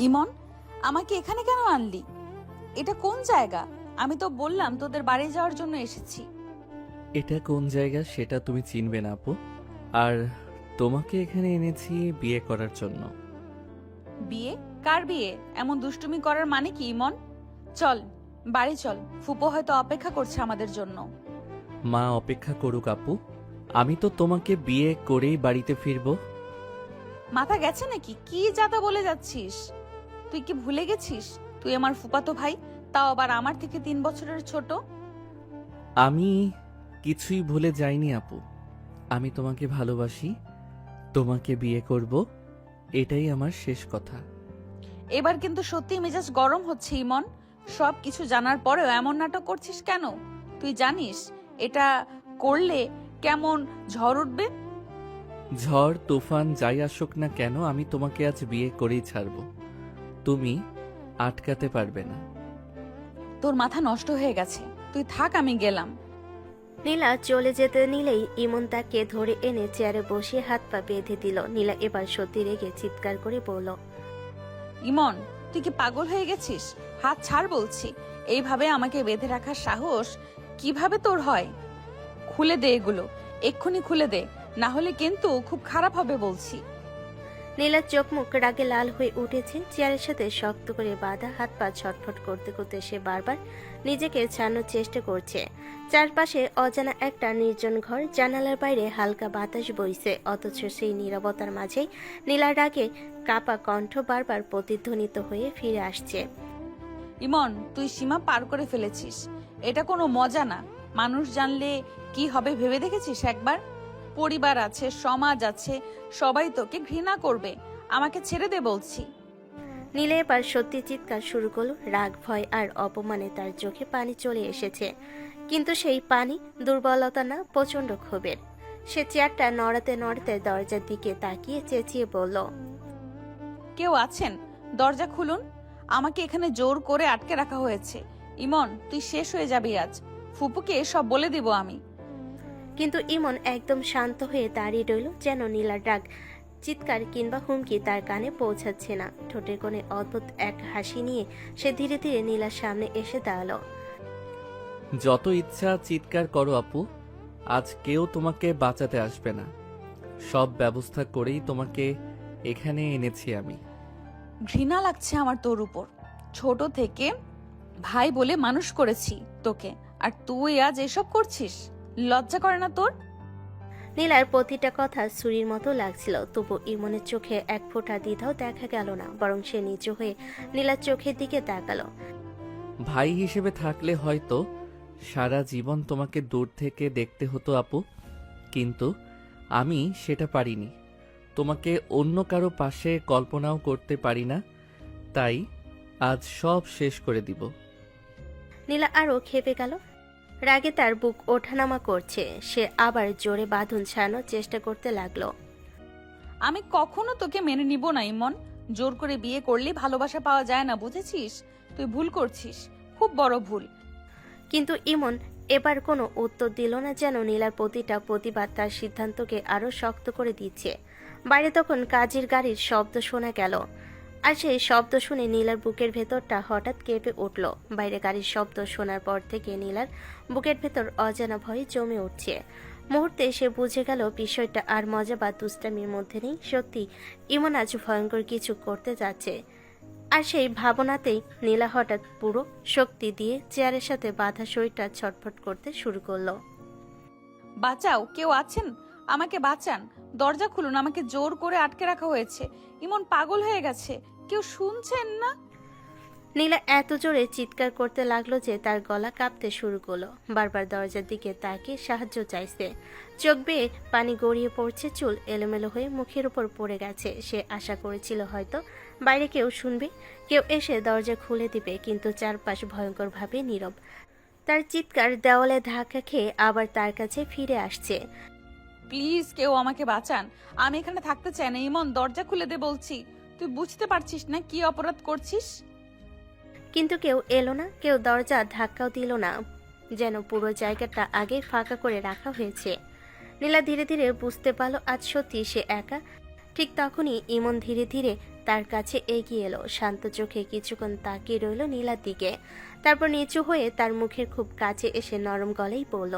ইমন, আমাকে এখানে কেন আনলি? এটা কোন জায়গা? আমি তো বললাম তোদের বাড়ি যাওয়ার জন্য এসেছি। এটা কোন জায়গা সেটা তুমি চিনবে না আপু। আর তোমাকে এখানে এনেছি বিয়ে করার জন্য। বিয়ে? কার বিয়ে? এমন দুষ্টুমি করার মানে কি ইমন? চল, বাড়ি চল, ফুপো হয়তো অপেক্ষা করছে আমাদের জন্য। মা অপেক্ষা করুক আপু, আমি তো তোমাকে বিয়ে করেই বাড়িতে ফিরবো। মাথা গেছে নাকি? কি যাতা বলে যাচ্ছিস? তুই কি ভুলে গেছিস তুই আমার ফুপাতো ভাই, তাও আবার আমার থেকে 3 বছরের ছোট? আমি কিছুই ভুলে যাইনি আপু, আমি তোমাকে ভালোবাসি, তোমাকে বিয়ে করব, এটাই আমার শেষ কথা। এবার কিন্তু সত্যি মেজাজ গরম হচ্ছে ইমন। সব কিছু জানার পরেও এমন নাটক করছিস কেন? তুই জানিস এটা করলে কেমন ঝড় উঠবে? ঝড় তুফান যাই আসুক না কেন, আমি তোমাকে আজ বিয়ে করেই ছাড়ব, তুমি আটকাতে পারবে না। তোর মাথা নষ্ট হয়ে গেছে, তুই থাক, আমি গেলাম। নীলা চলে যেতে নিলেই ইমন তাকে ধরে এনে চেয়ারে বসিয়ে হাত পা বেঁধে দিল। নীলা এবার সত্যি রেগে চিৎকার করে বলল, ইমন, তুই কি পাগল হয়ে গেছিস? হাত ছাড় বলছি। এইভাবে আমাকে বেঁধে রাখার সাহস কিভাবে তোর হয়? খুলে দে এগুলো, এক্ষুনি খুলে দে, না হলে কিন্তু খুব খারাপ হবে বলছি। নীলার চোখ মুখ রাগে লাল হয়ে উঠেছে। চেয়ারের সাথে শক্ত করে বাঁধা হাত পা ছটফট করতে করতে সে বারবার নিজেকে ছাড়ানোর চেষ্টা করছে। চারপাশে অজানা একটা নির্জন ঘর, জানালার বাইরে হালকা বাতাস বইছে, অথচ সেই নীরবতার মাঝেই নীলার রাগে কাপা কণ্ঠ বারবার প্রতিধ্বনিত হয়ে ফিরে আসছে। ইমন, তুই সীমা পার করে ফেলেছিস। এটা কোনো মজা না। মানুষ জানলে কি হবে ভেবে দেখেছিস একবার? পরিবার আছে, সমাজ আছে, সবাই তোকে ঘৃণা করবে। আমাকে ছেড়ে দে বলছি। নীলা এবার সত্যি চিৎকার শুরু করলো। রাগ, ভয় আর অপমানে তার চোখে পানি চলে এসেছে, কিন্তু সেই পানি দুর্বলতা না, প্রচন্ড ক্ষোভের। সে চেয়ারটা নড়াতে নড়াতে দরজার দিকে তাকিয়ে চেঁচিয়ে বলল, কেউ আছেন? দরজা খুলুন। আমাকে এখানে জোর করে আটকে রাখা হয়েছে। ইমন, তুই শেষ হয়ে যাবি আজ। ফুপুকে সব বলে দিব আমি। কিন্তু ইমন একদম শান্ত হয়ে দাঁড়িয়ে রইল, যেন নীলার রাগ, চিৎকার কিংবা হুমকি তার কানে পৌঁছাচ্ছে না। ঠোঁটের কোণে অদ্ভুত এক হাসি নিয়ে সে ধীরে ধীরে নীলার সামনে এসে দাঁড়ালো। যত ইচ্ছা চিৎকার করো আপু, আজ কেউ তোমাকে বাঁচাতে আসবে না। সব ব্যবস্থা করেই তোমাকে এখানে এনেছি আমি। ঘৃণা লাগছে আমার তোর উপর। ছোট থেকে ভাই বলে মানুষ করেছি তোকে, আর তুই আজ এসব করছিস? লজ্জা করে না তোর? নীলার প্রতিটা কথা ছুরির মতো লাগছিল, তবু ইমনের চোখে এক ফোঁটা দ্বিধাও দেখা গেল না, বরং সে নিচু হয়ে নীলার চোখের দিকে তাকালো। ভাই হিসেবে থাকলে হয়তো সারা জীবন তোমাকে দূর থেকে দেখতে হতো আপু, কিন্তু আমি সেটা পারিনি। তোমাকে অন্য কারো পাশে কল্পনাও করতে পারি না, তাই আজ সব শেষ করে দিব। নীলা আরো খেপে গেল। রাগে তার বুক ওঠানামা করছে। সে আবার জোরে বাঁধন ছাড়ানোর চেষ্টা করতে লাগলো। আমি কখনো তোকে মেনে নিব না ইমন। জোর করে বিয়ে করলে ভালোবাসা পাওয়া যায় না, বুঝেছিস? তুই ভুল করছিস, খুব বড় ভুল। কিন্তু ইমন এবার কোনো উত্তর দিল না, যেন নীলার প্রতিটা প্রতিবাদ তার সিদ্ধান্তকে আরো শক্ত করে দিচ্ছে। বাইরে তখন কাজের গাড়ির শব্দ শোনা গেল, আর সেই শব্দ শুনে নীলার বুকের ভেতরটা হঠাৎ কেঁপে উঠল। বাইরে গাড়ির শব্দ শোনার পর থেকে নীলার বুকের ভেতর অজানা ভয় জমে উঠছে। মুহূর্তে সে বুঝে গেল বিষয়টা আর মজা বা দুষ্টামির মধ্যে নেই, সত্যি ইমন আজ ভয়ঙ্কর কিছু করতে যাচ্ছে। আর সেই ভাবনাতেই নীলা হঠাৎ পুরো শক্তি দিয়ে চেয়ারের সাথে বাঁধা শরীরটা ছটফট করতে শুরু করলো। বাঁচাও, কেউ আছেন? আমাকে বাঁচান, দরজা খুলুন, আমাকে জোর করে আটকে রাখা হয়েছে। ইমন পাগল হয়ে গেছে, কেউ শুনছেন না? নীলা এত জোরে চিৎকার করতে লাগলো যে তার গলা কাঁপতে শুরু করলো। বারবার দরজার দিকে তাকিয়ে সাহায্য চাইছে। চোখ বেয়ে পানি গড়িয়ে পড়ছে, চুল এলোমেলো হয়ে মুখের উপর পড়ে গেছে। সে আশা করেছিল হয়তো বাইরে কেউ শুনবে, কেউ এসে দরজা খুলে দিবে, কিন্তু চারপাশ ভয়ঙ্করভাবে নীরব। তার চিৎকার দেওয়ালে ধাক্কা খেয়ে আবার তার কাছে ফিরে আসছে। প্লিজ কেউ আমাকে বাঁচান, আমি এখানে থাকতে চাই না। ইমন, দরজা খুলে দে বলছি। তুই বুঝতে পারছিস না কি অপরাধ করছিস? কিন্তু কেউ এলো না, কেউ দরজা ধাক্কাও দিল না, যেন পুরো জায়গাটা আগে ফাঁকা করে রাখা হয়েছে। নীলা ধীরে ধীরে বুঝতে পারল আজ সত্যি সে একা। ঠিক তখনই ইমন ধীরে ধীরে তার কাছে এগিয়ে এলো। শান্ত চোখে কিছুক্ষণ তাকিয়ে রইল নীলার দিকে, তারপর নিচু হয়ে তার মুখের খুব কাছে এসে নরম গলায় বলল,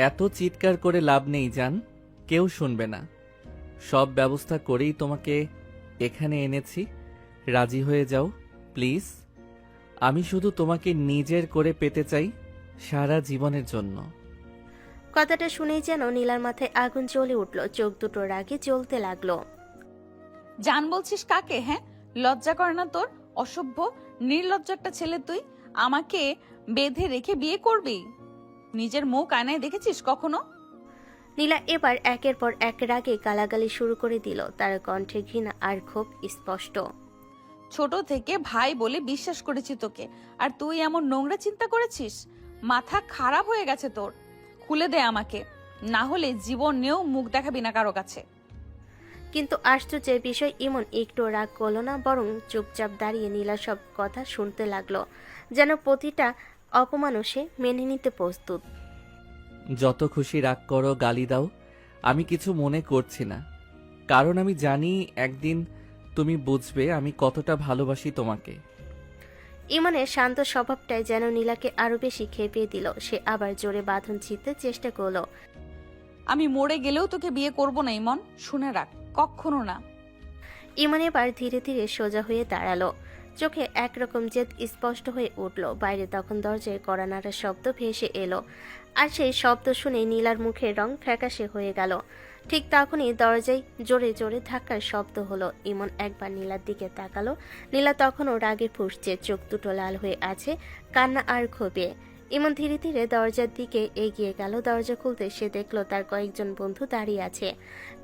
এত চিৎকার করে লাভ নেই জান, কেউ শুনবে না। সব ব্যবস্থা করেই তোমাকে এখানে এনেছি, রাজি হয়ে যাও প্লিজ। আমি শুধু তোমাকে নিজের করে পেতে চাই সারা জীবনের জন্য। কথাটা শুনেই যেন নীলার মাথায় আগুন জ্বলে উঠল, চোখ দুটো রাগে জ্বলতে লাগলো। জান বলছিস কাকে? হ্যাঁ, লজ্জা করে না তোর? অসভ্য নির্লজ্জ একটা ছেলে তুই। আমাকে বেঁধে রেখে বিয়ে করবি? নিজের মুখ আয়নায় দেখেছিস কখনো? নীলা এবার একের পর এক রাগে গালাগালি শুরু করে দিল, তার কণ্ঠে ঘৃণা আর ক্ষোভ স্পষ্ট। ছোট থেকে ভাই বলে বিশ্বাস করেছি তোকে, আর তুই এমন নোংরা চিন্তা করেছিস? মাথা খারাপ হয়ে গেছে তোর। খুলে দে আমাকে, না হলে জীবনেও মুখ দেখাবি না কারো কাছে। কিন্তু আশ্চর্যের বিষয় ইমন একটু রাগ করল না, বরং চুপচাপ দাঁড়িয়ে নীলা সব কথা শুনতে লাগলো, যেন প্রতিটা অপমানও সে মেনে নিতে প্রস্তুত। যত খুশি রাগ করো, গালি দাও, আমি কিছু মনে করছি না। কারণ আমি জানি একদিন তুমি বুঝবে আমি কতটা ভালোবাসি তোমাকে। ইমনের শান্ত স্বভাবটাই যেন নীলাকে আরো বেশি খেপিয়ে দিল। সে আবার জোরে বাঁধন ছিঁড়তে চেষ্টা করলো। আমি মরে গেলেও তোকে বিয়ে করব না ইমন, শুনে রাখ, কখনো না। ইমন এবার ধীরে ধীরে সোজা হয়ে দাঁড়ালো, চোখে একরকম জেদ স্পষ্ট হয়ে উঠল। বাইরে তখন দরজায় কড়া নাড়ার শব্দ ভেসে এলো, আর সেই শব্দ শুনে নীলার মুখের রং ফ্যাকাশে হয়ে গেল। ঠিক তখনই দরজায় জোরে জোরে ধাক্কার শব্দ হলো। ইমন একবার নীলার দিকে তাকালো। নীলা তখনও রাগে ফুঁসছে, চোখ দুটো লাল হয়ে আছে কান্না আর ক্ষোভে। ইমন ধীরে ধীরে দরজার দিকে এগিয়ে গেল। দরজা খুলতে সে দেখলো তার কয়েকজন বন্ধু দাঁড়িয়ে আছে,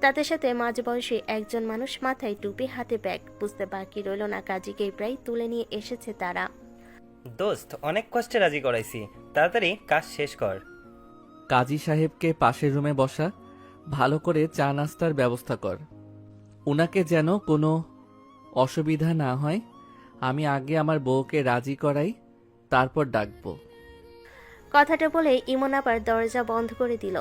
তাদের সাথে মাঝবয়সী একজন মানুষ, মাথায় টুপি, হাতে ব্যাগ। বুঝতে বাকি রইল না কাজীকে প্রায় তুলে নিয়ে এসেছে তারা। দোস্ত, অনেক কষ্টে রাজি করাইছি, তাড়াতাড়ি কাজ শেষ কর। কাজী সাহেবকে পাশের রুমে বসা, ভালো করে চা নাস্তার ব্যবস্থা কর। উনাকে যেন কোনো অসুবিধা না হয়। আমি আগে আমার বউকে রাজি করাই, তারপর ডাকবো। কথাটা বলে ইমন আবার দরজা বন্ধ করে দিল।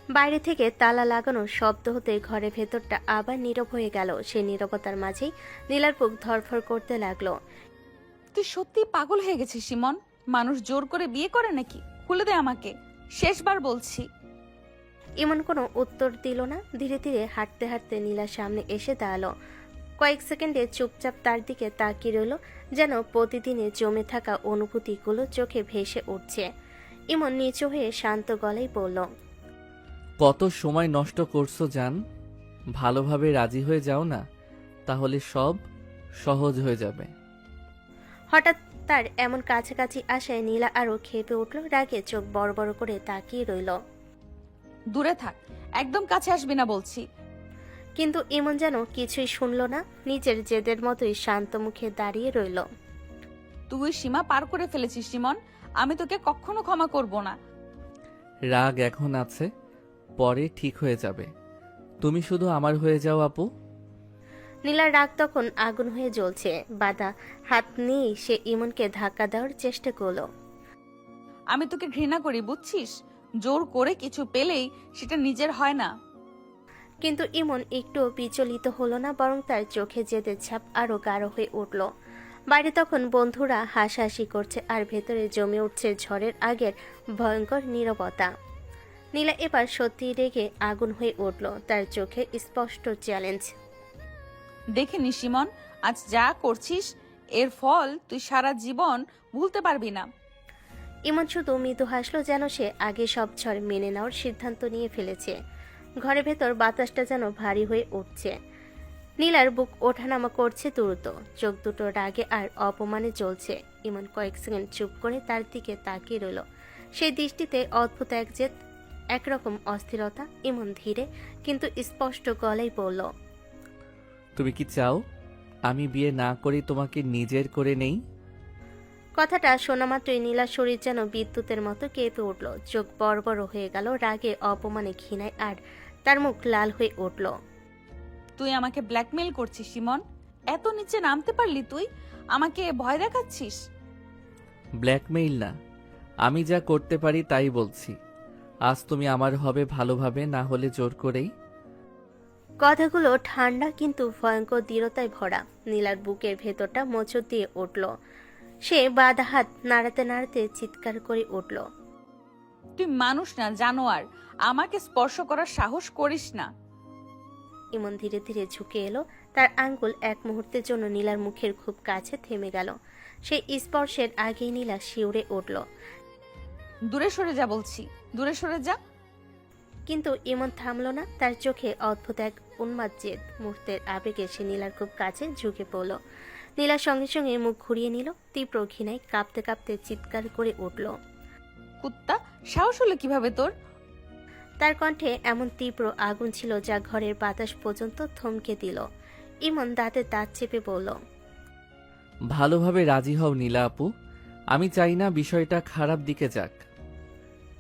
বাইরে থেকে তালা লাগানোর শব্দ হতে ঘরের ভেতরটা আবার নীরব হয়ে গেল। সে নীরবতার মাঝেই নীলার বুক ধরফর করতে লাগলো। তুই সত্যি পাগল হয়ে গেছিস ইমন? মানুষ জোর করে বিয়ে করে নাকি? খুলে দে আমাকে, শেষবার বলছি। ইমন কোনো উত্তর দিল না। ধীরে ধীরে হাঁটতে হাঁটতে নীলার সামনে এসে দাঁড়ালো। কয়েক সেকেন্ডে চুপচাপ তার দিকে তাকিয়ে রইল, যেন প্রতিদিনে জমে থাকা অনুভূতিগুলো চোখে ভেসে উঠছে। ইমন নিচু হয়ে শান্ত গলায় বলল, কত সময় নষ্ট করছো জান, ভালোভাবে রাজি হয়ে যাও না, তাহলে সব সহজ হয়ে যাবে। হঠাৎ তার এমন কাছাকাছি আসায় নীলা আরো খেপে উঠল, রাগে চোখ বড় বড় করে তাকিয়ে রইল। দূরে থাক, একদম কাছে আসবি না বলছি। কিন্তু ইমন যেন কিছুই শুনল না, নিজের জেদের মতোই শান্ত মুখে দাঁড়িয়ে রইল। তুই সীমা পার করে ফেলেছিস ইমন, আমি তোকে কখনো ক্ষমা করব না। রাগ এখন আছে, পরে ঠিক হয়ে যাবে। তুমি শুধু আমার হয়ে যাও আপু। নীলার রাগ তখন আগুন হয়ে জ্বলছে। বাধা হাত নিয়ে সে ইমনকে ধাক্কা দেওয়ার চেষ্টা করলো। আমি তোকে ঘৃণা করি বুঝছিস? জোর করে কিছু পেলেই সেটা নিজের হয় না। কিন্তু ইমন একটুও বিচলিত হলো না, বরং তার চোখে জেদের ছাপ আরো গাঢ় হয়ে উঠল। বাইরে তখন বন্ধুরা হাসাহাসি করছে, আর ভেতরে জমে উঠছে ঝড়ের আগের ভয়ঙ্কর নীরবতা। নীলা এবার সত্যি রেগে আগুন হয়ে উঠল, তার চোখে স্পষ্ট চ্যালেঞ্জ। দেখে নিস ইমন, আজ যা করছিস এর ফল তুই সারা জীবন ভুলতে পারবি না। ইমন শুধু মৃদু হাসলো, যেন সে আগে সব ঝড় মেনে নেওয়ার সিদ্ধান্ত নিয়ে ফেলেছে। ঘরের ভেতর বাতাসটা যেন ভারী হয়ে উঠছে। নীলার বুক ওঠানামা করছে দ্রুত, চোখ দুটো রাগে আর অপমানে জ্বলছে। ইমন কয়েক সেকেন্ড চুপ করে তার দিকে তাকিয়ে রইল। সেই দৃষ্টিতে অদ্ভুত এক জেদ, একরকম অস্থিরতা। ইমন ধীরে কিন্তু স্পষ্ট গলায় বলল, তুমি কি চাও আমি বিয়ে না করি তোমাকে নিজের করে নেই? কথাটা শোনা মাত্রই নীলার শরীর যেন বিদ্যুতের মতো কেঁপে উঠল, চোখ বড় বড় হয়ে গেল রাগে, অপমানে, ঘৃণায়, আর তার মুখ লাল হয়ে উঠল। তুই আমাকে ব্ল্যাকমেল করছিস ইমন? এত নিচে নামতে পারলি তুই? আমাকে ভয় দেখাচ্ছিস? ব্ল্যাকমেইল না, আমি যা করতে পারি তাই বলছি। আজ তুমি আমার হবে ভালোভাবে, না হলে জোর করেই। কথাগুলো ঠান্ডা কিন্তু ভয়ঙ্কর দৃঢ়তায় ভরা। নীলার বুকের ভেতরটা মোচড় দিয়ে উঠল। সে বাঁধা হাত নাড়াতে নাড়াতে চিৎকার করে উঠল। তুই মানুষ না, জানোয়ার। আমাকে স্পর্শ করার সাহস করিস না। ইমন ধীরে ধীরে ঝুঁকে এলো। তার আঙ্গুল এক মুহূর্তের জন্য নীলার মুখের খুব কাছে থেমে গেল। সেই স্পর্শের আগেই নীলা শিউরে উঠল। দূরে সরে যা বলছি, দূরে সরে যা। কিন্তু ইমন থামল না। তার চোখে অদ্ভুত এক উন্মাদ জেদ। মুহূর্তের আবেগে সে নীলার খুব কাছে ঝুঁকে পড়ল। নীলার সঙ্গে সঙ্গে মুখ ঘুরিয়ে নিল। তীব্র ঘৃণায় কাঁপতে কাঁপতে চিৎকার করে উঠল। কুত্তা, সাহস হলো কিভাবে তোর? তার কণ্ঠে এমন তীব্র আগুন ছিল যা ঘরের বাতাস পর্যন্ত থমকে দিল। ইমন দাঁতে দাঁত চেপে বলল, ভালোভাবে রাজি হও নীলা আপু, আমি চাই না বিষয়টা খারাপ দিকে যাক।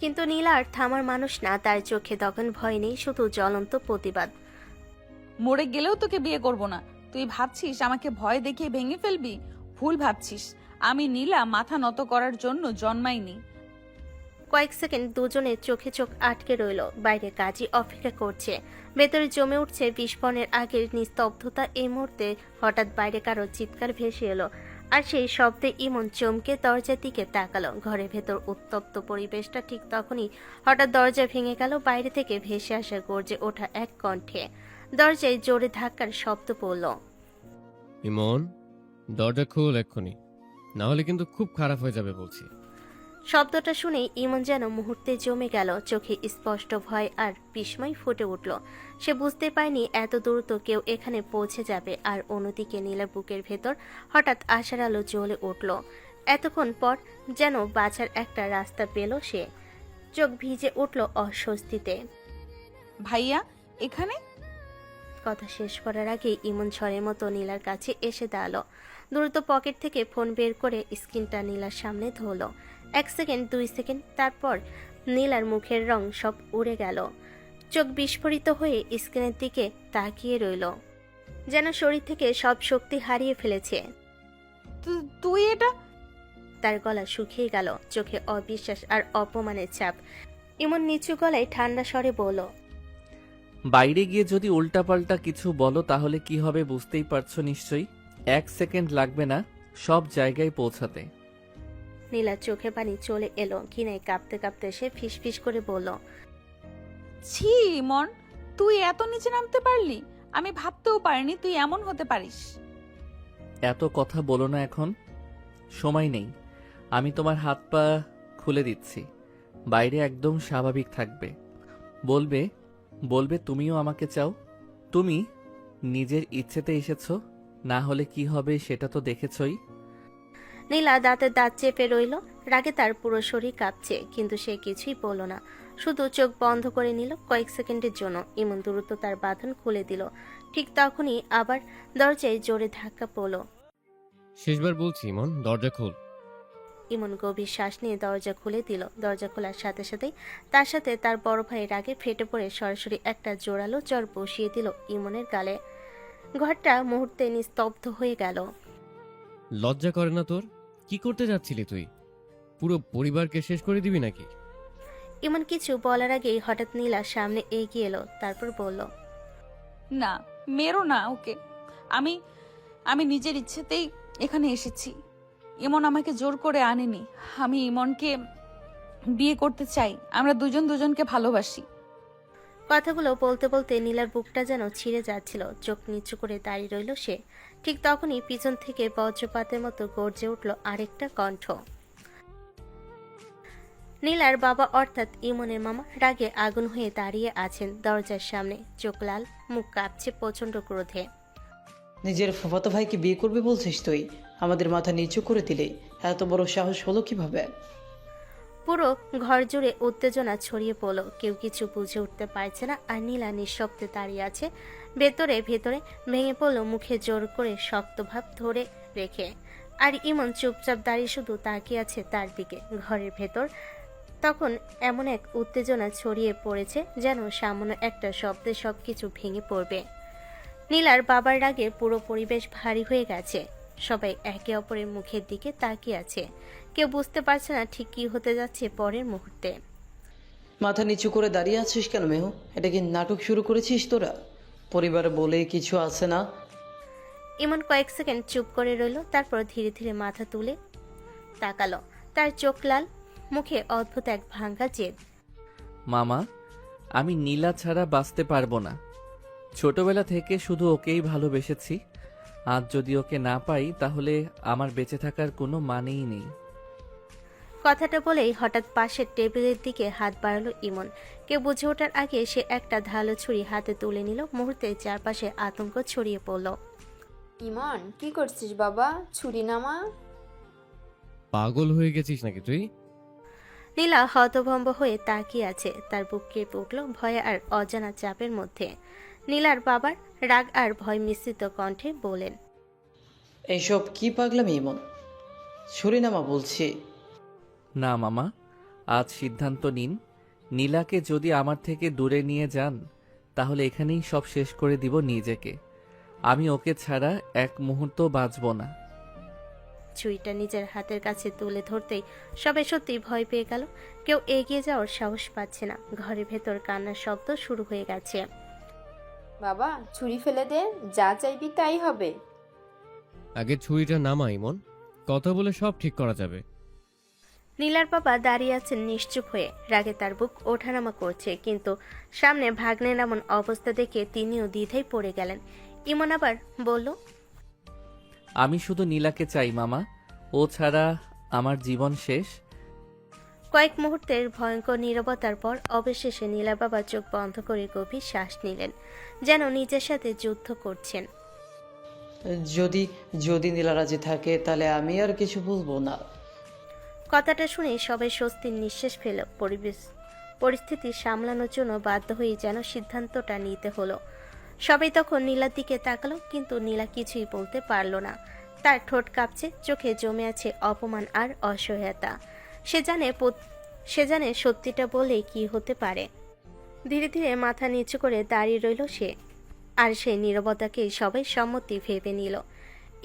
কিন্তু নীলা আর থামার মানুষ না। তার চোখে তখন ভয় নেই, শুধু জ্বলন্ত প্রতিবাদ। মরে গেলেও তোকে বিয়ে করব না। তুই ভাবছিস আমাকে ভয় দেখিয়ে ভেঙে ফেলবি? ভুল ভাবছিস। আমি নীলা মাথা নত করার জন্য জন্মাইনি। কয়েক সেকেন্ড দুজনের চোখে চোখ আটকে রইল। বাইরে কাজী অপেক্ষা করছে। ভেতরে জমে উঠছে বিস্ফোরণের আগের নিস্তব্ধতা। এই মুহূর্তে হঠাৎ বাইরে কারো চিৎকার ভেসে এলো, আর সেই শব্দে ইমন চমকে দরজার দিকে তাকালো। ঘরের ভেতর উত্তপ্ত পরিবেশটা। ঠিক তখনই হঠাৎ দরজা ভেঙে গেল। বাইরে থেকে ভেসে আসা গর্জে ওঠা এক কণ্ঠে। দরজায় জোরে ধাক্কার শব্দ পড়ল। ইমন, দরজা খোল এক্ষুনি, না হলে কিন্তু খুব খারাপ হয়ে যাবে বলছি। শব্দটা শুনে ইমন যেন মুহূর্তে জমে গেল। চোখে স্পষ্ট ভয় আর বিস্ময় ফুটে উঠল। সে বুঝতে পারেনি এত দ্রুত কেউ এখানে পৌঁছে যাবে। আর অন্যদিকে নীলার বুকের ভেতর হঠাৎ আশার আলো জ্বলে উঠল। এতক্ষণ পর যেন বাঁচার একটা রাস্তা পেল সে। চোখ ভিজে উঠল অস্বস্তিতে। ভাইয়া এখানে? কথা শেষ করার আগে ইমন ঝড়ের মতো নীলার কাছে এসে দাঁড়ালো। দ্রুত পকেট থেকে ফোন বের করে স্ক্রিনটা নীলার সামনে ধরল। 1 সেকেন্ড, 2 সেকেন্ড, তারপর নীলার মুখের রং সব উড়ে গেল। চোখ বিস্ফোরিত হয়ে স্ক্রিনের দিকে তাকিয়ে রইল, যেন শরীর থেকে সব শক্তি হারিয়ে ফেলেছে। তুই এটা? তার গলা শুকিয়ে গেল। চোখে অবিশ্বাস আর অপমানের ছাপ। ইমন নিচু গলায় ঠান্ডা স্বরে বলল, বাইরে গিয়ে যদি উল্টাপাল্টা কিছু বলো তাহলে কি হবে বুঝতেই পারছো নিশ্চয়ই। 1 সেকেন্ড লাগবে না সব জায়গায় পৌঁছাতে। নীলার চোখে পানি চলে এলো। ঘৃণায় কাঁপতে কাঁপতে সে ফিসফিস করে বলল, ছি ইমন, তুই এত নিচে নামতে পারলি? আমি ভাবতেও পারিনি তুই এমন হতে পারিস। এত কথা বলো না এখন, সময় নেই। আমি তোমার হাত পা খুলে দিচ্ছি। বাইরে একদম স্বাভাবিক থাকবে। বলবে বলবে তুমিও আমাকে চাও। তুমি নিজের ইচ্ছেতে এসেছো, না হলে কি হবে সেটা তো দেখেছই। নীলা দাঁতে দাঁত চেপে রইল। রাগে তার পুরো শরীর কাঁপছে, কিন্তু সে কিছুই বলল না, শুধু চোখ বন্ধ করে নিল। কয়েক সেকেন্ডের জন্য ইমন দ্রুত তার বাঁধন খুলে দিল। ঠিক তখনই আবার দরজায় জোরে ধাক্কা পড়ল। শেষবার বলছি ইমন, দরজা খোল। ইমন গভীর শ্বাস নিয়ে দরজা খুলে দিল। দরজা খোলার সাথে সাথেই তার সাথে তার বড় ভাই রাগে ফেটে পড়ে সরাসরি একটা জোরালো চড় বসিয়ে দিল ইমনের গালে। ঘরটা মুহূর্তে নিস্তব্ধ হয়ে গেল। লজ্জা করে না তোর? কি করতে যাচ্ছিলি তুই? পুরো পরিবারকে শেষ করে দিবি নাকি? ইমন কিছু বলার আগেই হঠাৎ নীলা সামনে এগিয়ে এলো। তারপর বলল, না, মেরো না ওকে। আমি আমি নিজের ইচ্ছেতেই এখানে এসেছি। ইমন আমাকে জোর করে আনেনি। আমি ইমনকে বিয়ে করতে চাই। আমরা দুজন দুজনকে ভালোবাসি। কথাগুলো বলতে বলতে নীলার বুকটা যেন ছিঁড়ে যাচ্ছিল। চোখ নিচু করে দাঁড়িয়ে রইল সে। ঠিক তখনই পিছন থেকে বজ্রপাতের মতো গর্জে উঠল আরেকটা কণ্ঠ। নীলার বাবা অর্থাৎ ইমনের মামা রাগে আগুন হয়ে দাঁড়িয়ে আছেন দরজার সামনে। চোখ লাল, মুখ কাঁপছে প্রচন্ড ক্রোধে। নিজের ফুফাতো ভাইকে বিয়ে করবে বলছিস তুই? আমাদের মাথা নিচু করে দিলে এত বড় সাহস হলো কিভাবে? পুরো ঘর জুড়ে উত্তেজনা ছড়িয়ে পড়ল। কেউ কিছু বুঝে উঠতে পারছে না। আর নীলা নিঃশব্দে দাঁড়িয়ে আছে। ভেতরে ভেতরে ভেঙে পড়ল মুখে জোর করে শক্ত ভাব ধরে রেখে। আর ইমন চুপচাপ দাঁড়িয়ে শুধু তাকিয়ে আছে তার দিকে। ঘরের ভেতর তখন এমন এক উত্তেজনা ছড়িয়ে পড়েছে যেন সামান্য একটা শব্দে সবকিছু ভেঙে পড়বে। নীলার বাবার রাগে পুরো পরিবেশ ভারী হয়ে গেছে। সবাই একে অপরের মুখের দিকে তাকিয়ে আছে। কেউ বুঝতে পারছে না ঠিক কি হতে যাচ্ছে পরের মুহূর্তে। মাথা নিচু করে দাঁড়িয়ে আছিস কেন মেহু? এটা কি নাটক শুরু করেছিস তোরা? পরিবার বলে কিছু আছে না? ইমন কয়েক সেকেন্ড চুপ করে রইল, তারপর ধীরে ধীরে মাথা তুলে তাকালো। তার চোখ লাল, মুখে অদ্ভুত এক ভাঙ্গা জেদ। মামা, আমি নীলা ছাড়া বাঁচতে পারবো না। ছোটবেলা থেকে শুধু ওকেই ভালোবেসেছি। আজ যদি ওকে না পাই তাহলে আমার বেঁচে থাকার কোনো মানেই নেই। কথাটা বলেই হঠাৎ পাশের টেবিলের দিকে হাত বাড়ালো ইমন। কেউ বুঝে ওঠার আগে সে একটা ধারালো ছুরি হাতে তুলে নিল। মুহূর্তে চারপাশে আতঙ্ক ছড়িয়ে পড়ল। ইমন, কি করছিস বাবা? ছুরি নামা। পাগল হয়ে গেছিস নাকি তুই? নীলা হতভম্ব হয়ে তাকিয়ে আছে। তার বুক কেঁপে উঠল ভয়ে আর অজানা চাপের মধ্যে। নীলার বাবার রাগ আর ভয় মিশ্রিত কণ্ঠে বলেন, এইসব কি পাগলামি ইমন? ছুরিনামা বলছি। না মামা, আজ সিদ্ধান্ত নিন। নীলাকে যদি আমার থেকে দূরে নিয়ে যান তাহলে এখানেই সব শেষ করে দিব নিজেকে। আমি ওকে ছাড়া এক মুহূর্ত বাঁচব না। ছুরিটা নিজের হাতের কাছে তুলে ধরতেই সবাই সত্যি ভয় পেয়ে গেল। কেউ এগিয়ে যাওয়ার সাহস পাচ্ছে না। ঘরের ভেতর কান্নার শব্দ শুরু হয়ে গেছে। বাবা, ছুরি ফেলে দে, যা চাইবি তাই হবে। আগে ছুরিটা নামা ইমন, কথা বলে সব ঠিক করা যাবে। নীলার বাবা দাঁড়িয়ে আছেন নিশ্চুপ হয়ে। রাগে তার বুক ওঠানামা করছে, কিন্তু সামনে ভাগ্নের এমন অবস্থা দেখে তিনিও দ্বিধায় পড়ে গেলেন। ইমন আবার বলল, আমি শুধু নীলাকে চাই মামা। ও ছাড়া আমার জীবন শেষ। কয়েক মুহূর্তের ভয়ঙ্কর নীরবতার পর অবশেষে নীলা বাবা চোখ বন্ধ করে গভীর শ্বাস নিলেন, যেন নিজের সাথে যুদ্ধ করছেন। যদি যদি নীলা রাজি থাকে তাহলে আমি আর কিছু বলবো না। কথাটা শুনে সবাই স্বস্তির নিঃশ্বাস ফেল। পরিস্থিতি সামলানোর জন্য বাধ্য হয়ে যেন সিদ্ধান্তটা নিতে হলো। সবাই তখন নীলার দিকে তাকালো, কিন্তু নীলা কিছুই বলতে পারল না। তার ঠোঁট কাঁপছে, চোখে জমে আছে অপমান আর অসহায়তা। সে জানে সত্যিটা বলেই কি হতে পারে। ধীরে ধীরে মাথা নিচু করে দাঁড়িয়ে রইল সে, আর সেই নীরবতাকেই সবাই সম্মতি ভেবে নিল।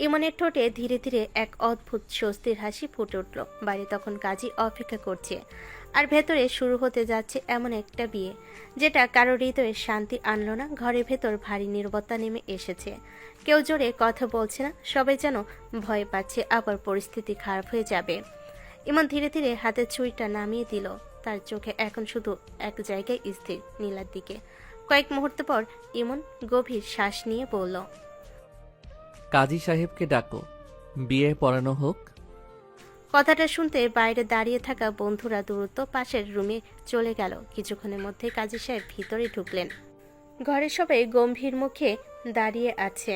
ইমনের ঠোঁটে ধীরে ধীরে এক অদ্ভুত স্বস্তির হাসি ফুটে উঠল। বাইরে তখন কাজী অপেক্ষা করছে, আর ভেতরে শুরু হতে যাচ্ছে এমন একটা বিয়ে যেটা কারো হৃদয়ে শান্তি আনলো না। ঘরের ভেতর ভারী নীরবতা নেমে এসেছে। কেউ জোরে কথা বলছে না, সবাই যেন ভয় পাচ্ছে আবার পরিস্থিতি খারাপ হয়ে যাবে। ইমন ধীরে ধীরে হাতের ছুরিটা নামিয়ে দিল। তার চোখে এখন শুধু এক জায়গায় স্থির, নীলার দিকে। কয়েক মুহূর্ত পর ইমন গভীর শ্বাস নিয়ে বলল, কাজী সাহেবকে ডাকো, বিয়ে পড়ানো হোক। কথাটা শুনতে বাইরে দাঁড়িয়ে থাকা বন্ধুরা দ্রুত পাশের রুমে চলে গেল। কিছুক্ষণের মধ্যে কাজী সাহেব ভিতরে ঢুকলেন। ঘরে সবাই গম্ভীর মুখে দাঁড়িয়ে আছে।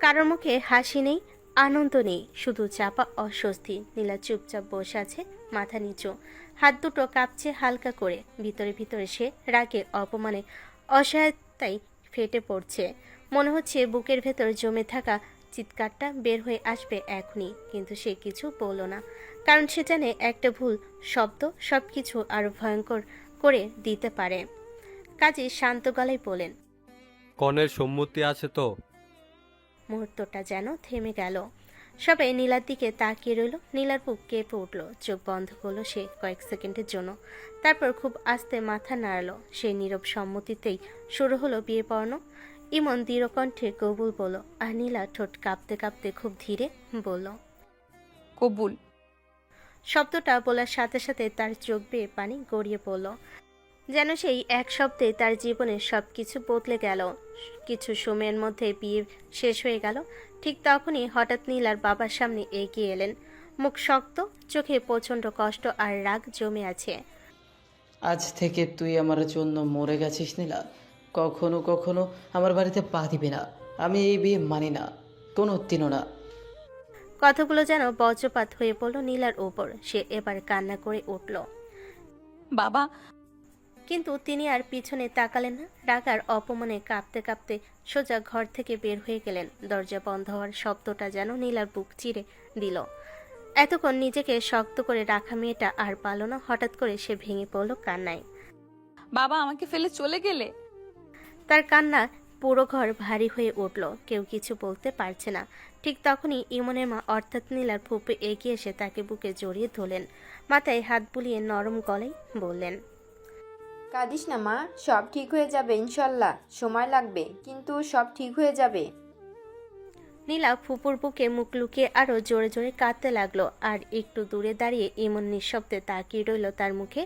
কারোর মুখে হাসি নেই, আনন্দ নেই, শুধু চাপা অস্বস্তি। নীলা চুপচাপ বসে আছে, মাথা নিচু, হাত দুটো কাঁপছে হালকা করে। ভিতরে ভিতরে সে রাগে, অপমানে, অসহায়তায় ফেটে পড়ছে। মনে হচ্ছে বুকের ভেতর জমে থাকা চিৎকারটা বের হয়ে আসবে এখনই, কিন্তু সে কিছু বলল না, কারণ সে জানে একটা ভুল শব্দ সবকিছু আরো ভয়ঙ্কর করে দিতে পারে। কাজী শান্ত গলায় বলেন, কনের সম্মতি আছে তো? মুহূর্তটা যেন থেমে গেল। সবাই নীলার দিকে তাকিয়ে রইল। নীলার বুক কেঁপে উঠল, চোখ বন্ধ করলো সে কয়েক সেকেন্ডের জন্য, তারপর খুব আস্তে মাথা নাড়ালো। সেই নীরব সম্মতিতেই শুরু হলো বিয়ে পড়ানো। ইমন দৃঢ় কণ্ঠে কবুল বলল, আর নীলা ঠোঁট কাঁপতে কাঁপতে খুব ধীরে বলল, কবুল। শব্দটা বলার সাথে সাথে তার চোখ বেয়ে পানি গড়িয়ে পড়ল, যেন সেই এক শব্দে তার জীবনের সবকিছু বদলে গেল। কিছু সময়ের মধ্যে বিয়ে শেষ হয়ে গেল। ঠিক তখনই হঠাৎ নীলার বাবার সামনে এগিয়ে এলেন। মুখ শক্ত, চোখে প্রচণ্ড কষ্ট আর রাগ জমে আছে। আজ থেকে তুই আমার জন্য মরে গেছিস নীলা। কখনো কখনো আমার বাড়িতে পা দিবি না। আমি এই বিয়ে মানি না, কোনো দিনও না। কথাগুলো যেন বজ্রপাত হয়ে পড়ল নীলার ওপর। সে এবার কান্না করে উঠল, বাবা, কিন্তু তিনি আর পিছনে তাকালেন না। রাগ আর অপমানে কাঁপতে কাঁপতে সোজা ঘর থেকে বের হয়ে গেলেন। দরজা বন্ধ হওয়ার শব্দটা যেন নীলার বুক চিরে দিল। এতক্ষণ নিজেকে শক্ত করে রাখা মেয়েটা আর পারল না। হঠাৎ করে সে ভেঙে পড়ল কান্নায়। বাবা আমাকে ফেলে চলে গেলে? তার কান্না পুরো ঘর ভারী হয়ে উঠল। কেউ কিছু বলতে পারছে না। ঠিক তখনই ইমনের মা অর্থাৎ নীলার ফুপে এগিয়ে এসে তাকে বুকে জড়িয়ে ধরলেন। মাথায় হাত বুলিয়ে নরম গলায় বললেন, কাঁদিস না মা, সব ঠিক হয়ে যাবে ইনশাল্লাহ। সময় লাগবে, কিন্তু সব ঠিক হয়ে যাবে। নীলা ফুপুর বুকে মুখ লুকিয়ে আরো জোরে জোরে কাঁদতে লাগলো। আর একটু দূরে দাঁড়িয়ে ইমন নিঃশব্দে তাকিয়ে রইল তার মুখে।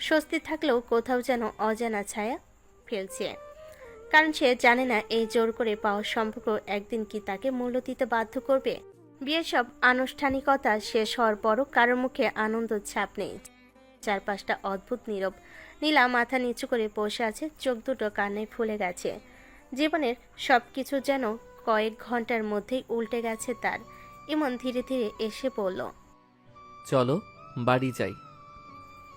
স্বস্তি থাকলেও কোথাও যেন অজানা ছায়া ফেলছে, কারণ সে জানে না এই জোর করে পাওয়া সম্পর্ক একদিন কি তাকে মূল্য দিতে বাধ্য করবে। বিয়ের সব আনুষ্ঠানিকতা শেষ হওয়ার পরও কারোর মুখে আনন্দ ছাপ নেই। চারপাশটা অদ্ভুত নীরব। নীলা মাথা নিচু করে বসে আছে, চোখ দুটো কান্নায় ফুলে গেছে। জীবনের সবকিছু যেন কয়েক ঘন্টার মধ্যেই উল্টে গেছে তার। ইমন ধীরে ধীরে এসে বলল। চলো বাড়ি যাই।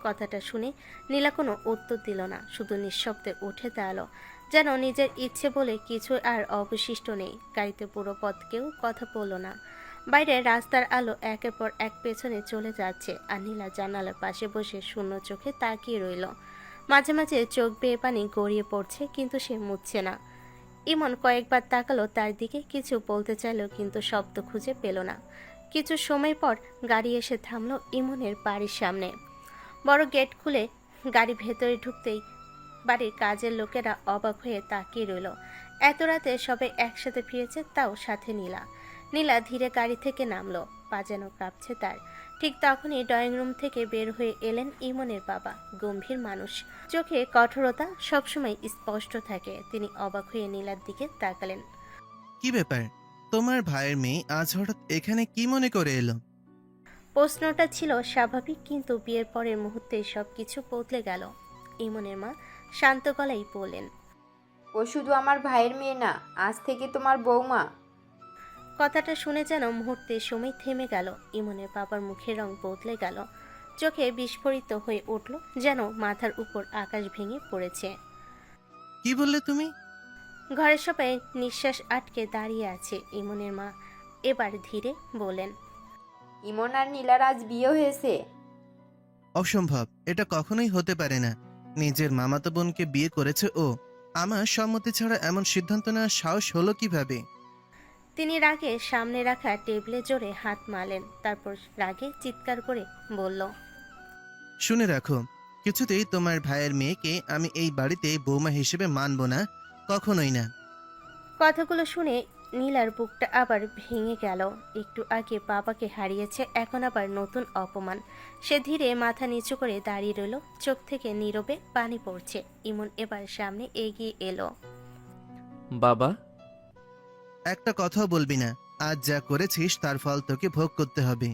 কথাটা শুনে নীলা কোনো উত্তর দিল না, শুধু নিঃশব্দে উঠে দাঁড়ালো, যেন নিজের ইচ্ছে বলে কিছু আর অবশিষ্ট নেই। গাড়িতে পুরো পথ কেউ কথা বলল না। বাইরে রাস্তার আলো একের পর এক পেছনে চলে যাচ্ছে, আর নীলা জানালার পাশে বসে শূন্য চোখে তাকিয়ে রইল। মাঝে মাঝে চোখ বেয়ে পানি গড়িয়ে পড়ছে, কিন্তু সে মুছছে না। ইমন কয়েকবার তাকালো তার দিকে, কিছু বলতে চাইল কিন্তু শব্দ খুঁজে পেল না। কিছু সময় পর গাড়ি এসে থামলো ইমনের বাড়ির সামনে। বড় গেট খুলে গাড়ি ভেতরে ঢুকতেই বাড়ির কাজের লোকেরা অবাক হয়ে তাকিয়ে রইল। এত রাতে সবাই একসাথে ফিরেছে, তাও সাথে নীলা। নীলা ধীরে গাড়ি থেকে নামলো, পা যেন কাঁপছে তার। ঠিক তখনই ড্রয়িং রুম থেকে বের হয়ে এলেন ইমনের বাবা। গম্ভীর মানুষ, চোখে কঠোরতা সবসময় স্পষ্ট থাকে। তিনি অবাক হয়ে নীলার দিকে তাকালেন। কি ব্যাপার, তোমার ভাইয়ের মেয়ে আজ হঠাৎ এখানে কি মনে করে এলো? প্রশ্নটা ছিল স্বাভাবিক, কিন্তু বিয়ের পরের মুহূর্তে সবকিছু বদলে গেল। ইমনের মা শান্ত গলায় বললেন। ও শুধু আমার ভাইয়ের মেয়ে না, আজ থেকে তোমার বৌমা। কথাটা শুনে যেন মুহূর্তে সময় থেমে গেল। ইমনের বাবার মুখের রং বদলে গেল, চোখে বিস্ফোরিত হয়ে উঠল, যেন মাথার উপর আকাশ ভেঙে পড়েছে। কি বললে তুমি? ঘরের সবাই নিঃশ্বাস আটকে দাঁড়িয়ে আছে। ইমনের মা এবার ধীরে বলেন। ইমন আর নীলার আজ বিয়ে হয়েছে। অসম্ভব, এটা কখনোই হতে পারে না। নিজের মামাতো বোনকে বিয়ে করেছে ও। আমার সম্মতি ছাড়া এমন সিদ্ধান্ত নেওয়ার সাহস হলো কিভাবে? তিনি রাগে সামনে রাখা টেবিলে জোরে হাত মারলেন, তারপর রাগে চিৎকার করে বলল। শুনে রাখো, কিছুতেই তোমার ভাইয়ের মেয়েকে আমি এই বাড়িতে বৌমা হিসেবে মানব না, কখনোই না। কথাগুলো শুনে নীলার বুকটা আবার ভেঙে গেল। একটু আগে বাবাকে হারিয়েছে, এখন আবার নতুন অপমান। সে ধীরে মাথা নিচু করে দাঁড়িয়ে রইল, চোখ থেকে নীরবে পানি পড়ছে। ইমন এবার সামনে এগিয়ে এলো। বাবা, একটা কথাও বলবি না। আজ যা করেছিস তার ফল তোকে ভোগ করতে হবে।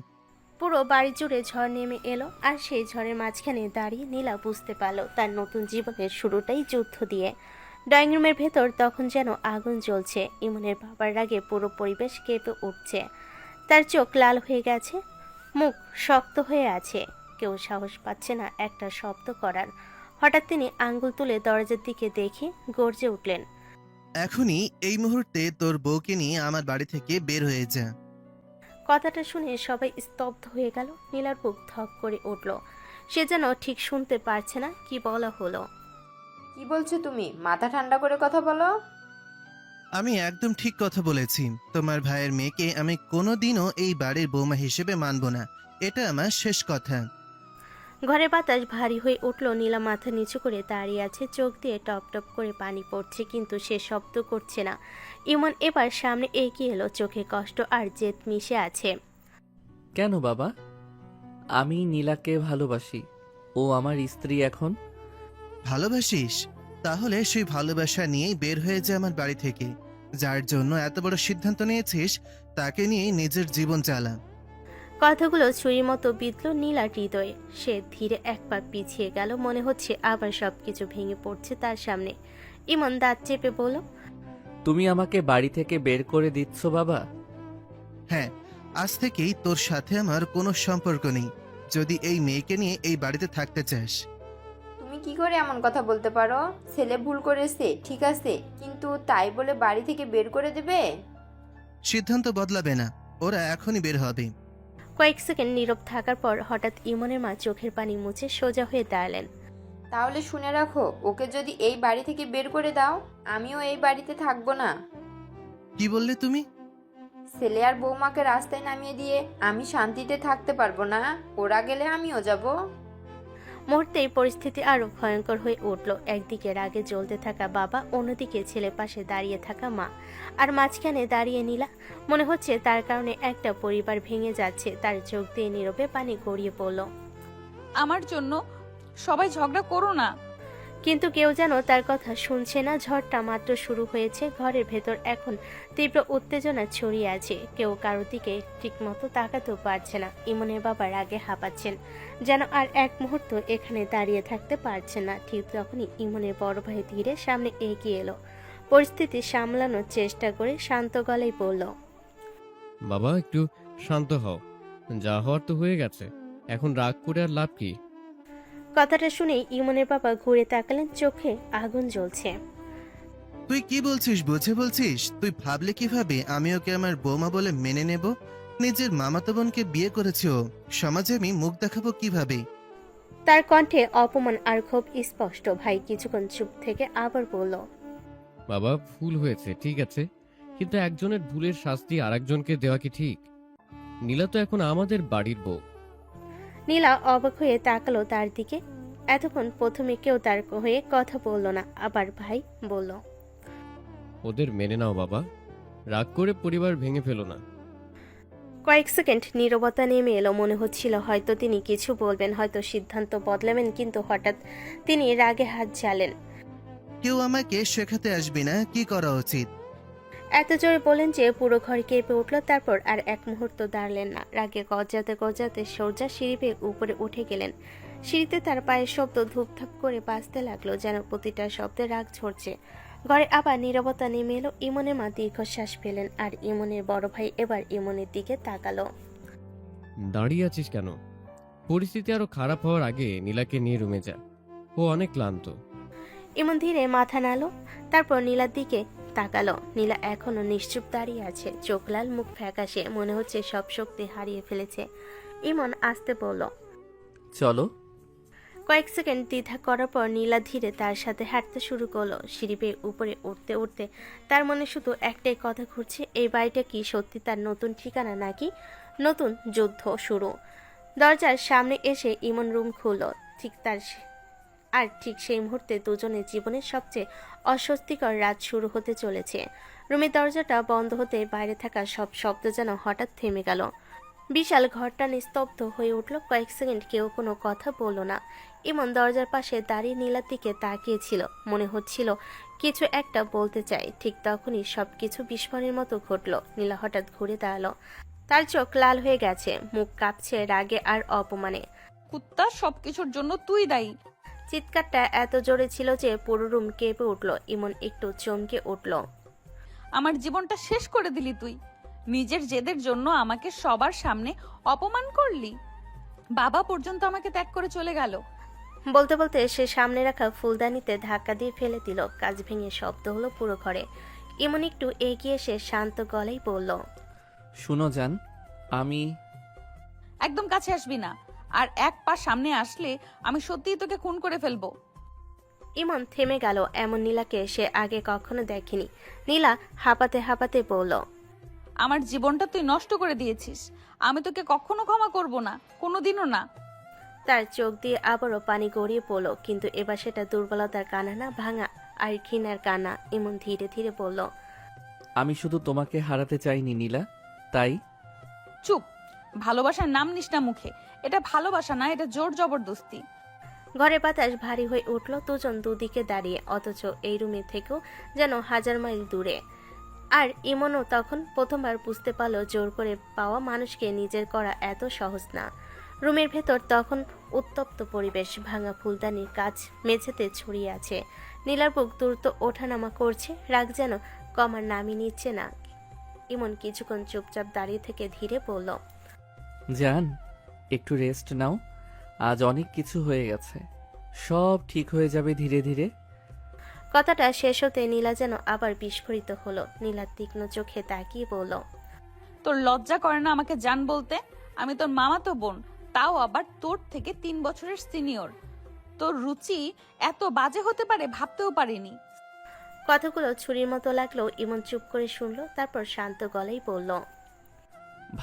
পুরো বাড়ি জুড়ে ঝড় নেমে এলো, আর সেই ঝড়ের মাঝখানে দাঁড়িয়ে নীলা বুঝতে পারল তার নতুন জীবনের শুরুটাই যুদ্ধ দিয়ে। ড্রয়িং রুমের ভেতর তখন যেন আগুন জ্বলছে। ইমনের বাবার রাগে পুরো পরিবেশ কেঁপে উঠছে। তার চোখ লাল হয়ে গেছে, মুখ শক্ত হয়ে আছে, কেউ সাহস পাচ্ছে না একটা শব্দ করার। হঠাৎ তিনি আঙ্গুল তুলে দরজার দিকে দেখে গর্জে উঠলেন। এখনই এই মুহূর্তে তোর বউকে নিয়ে আমার বাড়ি থেকে বের হয়ে যা। কথাটা শুনে সবাই স্তব্ধ হয়ে গেল। নীলার বুক ধক করে উঠল, সে যেন ঠিক শুনতে পারছে না কি বলা হলো। কি বলছো তুমি? মাথা ঠান্ডা করে কথা বলো। আমি একদম ঠিক কথা বলেছি। তোমার ভাইয়ের মেয়েকে আমি কোনোদিনও এই বাড়ির বৌমা হিসেবে মানব না। এটা আমার শেষ কথা। ঘরে বাতাস ভারী হয়ে উঠল। নীলা মাথা নিচু করে দাঁড়িয়ে আছে, চোখ দিয়ে টপ টপ করে পানি পড়ছে, কিন্তু সে শব্দ করছে না। ইমন এবার সামনে এগিয়ে এলো, চোখে কষ্ট আর জেদ মিশে আছে। কেন বাবা? আমি নীলাকে ভালোবাসি, ও আমার স্ত্রী এখন। ভালোবাসিস? তাহলে সেই ভালোবাসা নিয়েই বের হয়ে যা আমার বাড়ি থেকে। যার জন্য এত বড় সিদ্ধান্ত নিয়েছিস তাকে নিয়েই নিজের জীবন চালা। কথাগুলো ছুরির মতো বিঁধল নীলার হৃদয়ে। সে ধীরে এক পা পিছিয়ে গেল, মনে হচ্ছে আবার সবকিছু ভেঙে পড়ছে তার সামনে। ইমন দাঁত চেপে বলল। তুমি আমাকে বাড়ি থেকে বের করে দিচ্ছ বাবা? হ্যাঁ, আজ থেকেই তোর সাথে আমার কোনো সম্পর্ক নেই, যদি এই মেয়েকে নিয়ে এই বাড়িতে থাকতে চাস। তুমি কি করে এমন কথা বলতে পারো? ছেলে ভুল করেছে ঠিক আছে, কিন্তু তাই বলে বাড়ি থেকে বের করে দেবে? সিদ্ধান্ত বদলাবে না, ওরা এখনই বের হবে। কয়েক সেকেন্ড নীরব থাকার পর হঠাৎ ইমনের মা চোখের পানি মুছে সোজা হয়ে দাঁড়ালেন। তাহলে শুনে রাখো, ওকে যদি এই বাড়ি থেকে বের করে দাও, আমিও এই বাড়িতে থাকবো না। কি বললে তুমি? ছেলে আর বৌমাকে রাস্তায় নামিয়ে দিয়ে আমি শান্তিতে থাকতে পারবো না। ওরা গেলে আমিও যাব। মুহূর্তেই পরিস্থিতি আরো ভয়ঙ্কর হয়ে উঠল। একদিকে রাগে জ্বলতে থাকা বাবা, অন্যদিকে ছেলে পাশে দাঁড়িয়ে থাকা মা, আর মাঝখানে দাঁড়িয়ে নীলা। মনে হচ্ছে তার কারণে একটা পরিবার ভেঙে যাচ্ছে। তার চোখ দিয়ে নীরবে পানি গড়িয়ে পড়ল। আমার জন্য সবাই ঝগড়া করো না। কিন্তু কেউ যেন তার কথা শুনছে না। ঝড়টা মাত্র শুরু হয়েছে, ঘরের ভেতর এখন তীব্র উত্তেজনা ছড়িয়ে আছে। কেউ কারোর দিকে ঠিকমতো তাকাতেও পারছে না। ইমনের বাবা রাগে হাঁপাচ্ছেন, যেন আর এক মুহূর্ত এখানে দাঁড়িয়ে থাকতে পারছে না। ঠিক তখনই ইমনের বড় ভাই ধীরে সামনে এগিয়ে এলো। পরিস্থিতি সামলানোর চেষ্টা করে শান্ত গলায় বলল, বাবা একটু শান্ত হও, যা হওয়ার তো হয়ে গেছে, এখন রাগ করে আর লাভ কি? কথাটা শুনেই ইমনের বাবা ঘুরে তাকালেন, চোখে আগুন জ্বলছে। তুই কি বলছিস বুঝে বলছিস? তুই ভাবলে কিভাবে আমি ওকে আমার বৌমা বলে মেনে নেব? নিজের মামাতো বোনকে বিয়ে করেছে ও, সমাজে আমি মুখ দেখাবো কিভাবে? তার কণ্ঠে অপমান আর ক্ষোভ স্পষ্ট। ভাই কিছুক্ষণ চুপ থেকে আবার বলল, বাবা ভুল হয়েছে ঠিক আছে, কিন্তু একজনের ভুলের শাস্তি আরেকজনকে দেওয়া কি ঠিক? নীলা তো এখন আমাদের বাড়ির বউ। নীলা অবাক হয়ে তাকালো তার দিকে। এতক্ষণ প্রথমে কেউ তার হয়ে কথা বলল না, আবার ভাই বলল, ওদের মেনে নাও বাবা, রাগ করে পরিবার ভেঙে ফেলো না। কয়েক সেকেন্ড নীরবতা নেমে এলো। মনে হচ্ছিল হয়তো তিনি কিছু বলবেন, হয়তো সিদ্ধান্ত বদলাবেন, কিন্তু হঠাৎ তিনি রাগে হাত ঝালেন। কেউ আমাকে শেখাতে আসবি না কি করা উচিত। এত জোরে বলেন যে পুরো ঘর কেঁপে উঠল। তারপর আর এক মুহূর্ত দাঁড়ালেন না। রাগে গজাতে গজাতে সোজা সিঁড়ি বেয়ে উপরে উঠে গেলেন। সিঁড়িতে তার পায়ের শব্দ ধূপধাপ করে বাজতে লাগলো, যেন প্রতিটা শব্দে রাগ ঝরছে। ঘরে আবার নীরবতা নেমে এলো। ইমনের মা দীর্ঘশ্বাস পেলেন, আর ইমনের বড় ভাই এবার ইমনের দিকে তাকালো। দাঁড়িয়ে আছিস কেন? পরিস্থিতি আরো খারাপ হওয়ার আগে নীলাকে নিয়ে রুমে যা, ও অনেক ক্লান্ত। ইমন ধীরে মাথা নাড়ল, তারপর নীলার দিকে তাকালো। নীলা এখনো নিশ্চুপ দাঁড়িয়ে আছে, চোখ লাল, মুখ ফ্যাকাশে, মনে হচ্ছে সব শক্তি হারিয়ে ফেলেছে। ইমন আস্তে বলল, চলো। কয়েক সেকেন্ড দ্বিধা করার পর নীলা ধীরে তার সাথে হাঁটতে শুরু করলো। সিঁড়ি বেয়ে উপরে উঠতে উঠতে তার মনে শুধু একটাই কথা ঘুরছে, এই বাড়িটা কি সত্যি তার নতুন ঠিকানা, নাকি নতুন যুদ্ধ শুরু? দরজার সামনে এসে ইমন রুম খুলল। ঠিক সেই মুহূর্তে দুজনের জীবনের সবচেয়ে অস্বস্তিকর রাত শুরু হতে চলেছে। রুমের দরজাটা বন্ধ হতে বাইরে থাকা সব শব্দ যেন হঠাৎ থেমে গেল। বিশাল ঘরটা নিস্তব্ধ হয়ে উঠল। কয়েক সেকেন্ড কেউ কোনো কথা বলল না। ইমন দরজার পাশে দাঁড়িয়ে নীলার দিকে তাকিয়েছিল। মনে হচ্ছিল কিছু একটা বলতে চায়। ঠিক তখনই সবকিছু বিস্ময়ের মতো ঘটল। নীলা হঠাৎ ঘুরে দাঁড়ালো। তার চোখ লাল হয়ে গেছে, মুখ কাঁপছে রাগে আর অপমানে। কুত্তা, সবকিছুর জন্য তুই দায়ী। চিৎকারটা এত জোরে ছিল যে পুরো রুম কেঁপে উঠল। ইমন একটু চমকে উঠল। আমার জীবনটা শেষ করে দিলি তুই। নিজের জেদের জন্য আমাকে সবার সামনে অপমান করলি। বাবা পর্যন্ত আমাকে ত্যাগ করে চলে গেল। বলতে বলতে সে সামনে রাখা ফুলদানিতে ধাক্কা দিয়ে ফেলে দিল। কাঁচ ভেঙে শব্দ হলো পুরো ঘরে। ইমন একটু এগিয়ে এসে শান্ত গলায় বলল, শুনো জান, আমি একদম কাছে আসবি না, আর এক পা সামনে আসলে আমি সত্যিই তোকে খুন করে ফেলবো। ইমন থেমে গেল। এমন নীলাকে সে আগে কখনো দেখেনি। নীলা হাঁপাতে হাঁপাতে বলল, আমার জীবনটা তুই নষ্ট করে দিয়েছিস। আমি তোকে কখনো ক্ষমা করব না, কোনোদিনও না। তার চোখ দিয়ে আবারও পানি গড়িয়ে পড়ল, কিন্তু এবার সেটা দুর্বলতার কান্না না, ভাঙা আর ঘৃণার কান্না। ইমন ধীরে ধীরে বলল, আমি শুধু তোমাকে হারাতে চাইনি নীলা, তাই। চুপ। ভালোবাসার নাম নিস না মুখে। এটা ভালোবাসা না, এটা জোর জবরদস্তি। ঘরে বাতাস ভারী হয়ে উঠল। দুজন দুদিকে দাঁড়িয়ে, অথচ এই রুমে থেকেও যেন হাজার মাইল দূরে। আর ইমনও তখন প্রথমবার বুঝতে পারল জোর করে পাওয়া মানুষকে নিজের করা এত সহজ না। রুমের ভেতর তখন উত্তপ্ত পরিবেশ। ভাঙা ফুলদানির কাজ মেঝেতে ছড়িয়ে আছে। নীলার বুক দ্রুত ওঠানামা করছে, রাগ যেন কমার নামই নিচ্ছে না। ইমন কিছুক্ষণ চুপচাপ দাঁড়িয়ে থেকে ধীরে বলল, জান, একটু রেস্ট নাও। আজ অনেক কিছু হয়ে গেছে, সব ঠিক হয়ে যাবে ধীরে ধীরে। কথাটা শেষ হতে নীলা যেন আবার বিস্ফোরিত হলো। নীলার তীক্ষ্ণ চোখে তাকিয়ে বলল, তোর লজ্জা করে না আমাকে জান বলতে? আমি তোর মামাতো বোন, তাও আবার তোর থেকে 3 বছরের সিনিয়র। তোর রুচি এত বাজে হতে পারে ভাবতেও পারিনি। কথাগুলো ছুরির মতো লাগলেও ইমন চুপ করে শুনল। তারপর শান্ত গলায় বলল,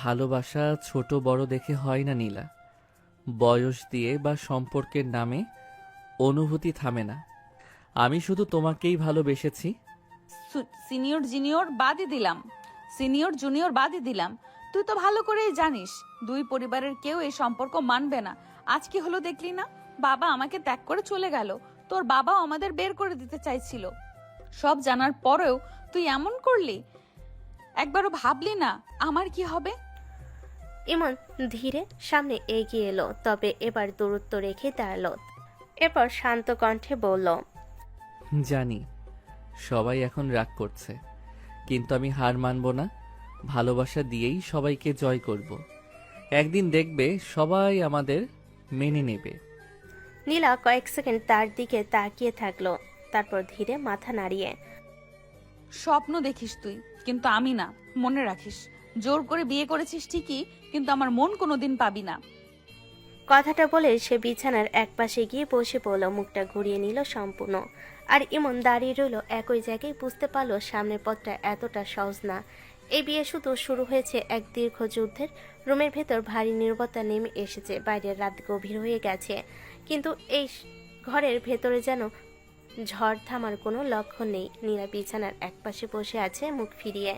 ভালোবাসা ছোট বড় দেখে হয় না নীলা, বয়স দিয়ে বা সম্পর্কের নামে অনুভূতি থামে না। আমি শুধু তোমাকেই ভালোবেসেছি। সিনিয়র জুনিয়র বাদই দিলাম, সিনিয়র জুনিয়র বাদই দিলাম, তুই তো ভালো করেই জানিস দুই পরিবারের কেউ এই সম্পর্ক মানবে না। আজ কি হলো দেখলি না, বাবা আমাকে ত্যাগ করে চলে গেল, তোর বাবাও আমাদের বের করে দিতে চাইছিল। সব জানার পরেও তুই এমন করলি, একবারও ভাবলি না আমার কি হবে? ইমন ধীরে সামনে এগিয়ে এলো, তবে এবার দূরত্ব রেখে দাঁড়ালো। এরপর শান্ত কণ্ঠে বলল, জানি সবাই এখন রাগ করছে, কিন্তু আমি হার মানব না। ভালোবাসা দিয়েই সবাইকে জয় করব। একদিন দেখবে সবাই আমাদের মেনে নেবে। নীলা কয়েক সেকেন্ড তার দিকে তাকিয়ে থাকলো, তারপর ধীরে মাথা নাড়িয়ে, স্বপ্ন দেখিস তুই, কিন্তু আমি না, মনে রাখিস। জোর করে বিয়ে করেছিস ঠিকই, কিন্তু আমার মন কোনোদিন পাবি না। কথাটা বলে সে বিছানার একপাশে গিয়ে বসে পড়ল, মুখটা ঘুরিয়ে নিল সম্পূর্ণ। আর ইমন দাঁড়িয়ে রইল একই জায়গায়। বুঝতে পারলো সামনের পথটা এতটা সহজ না। এই বিয়ে শুধু শুরু হয়েছে এক দীর্ঘ যুদ্ধের। রুমের ভেতর ভারী নীরবতা নেমে এসেছে, বাইরের রাত গভীর হয়ে গেছে, কিন্তু এই ঘরের ভেতরে যেন ঝড় থামার কোনো লক্ষণ নেই। নীলা বিছানার একপাশে বসে আছে, মুখ ফিরিয়ে,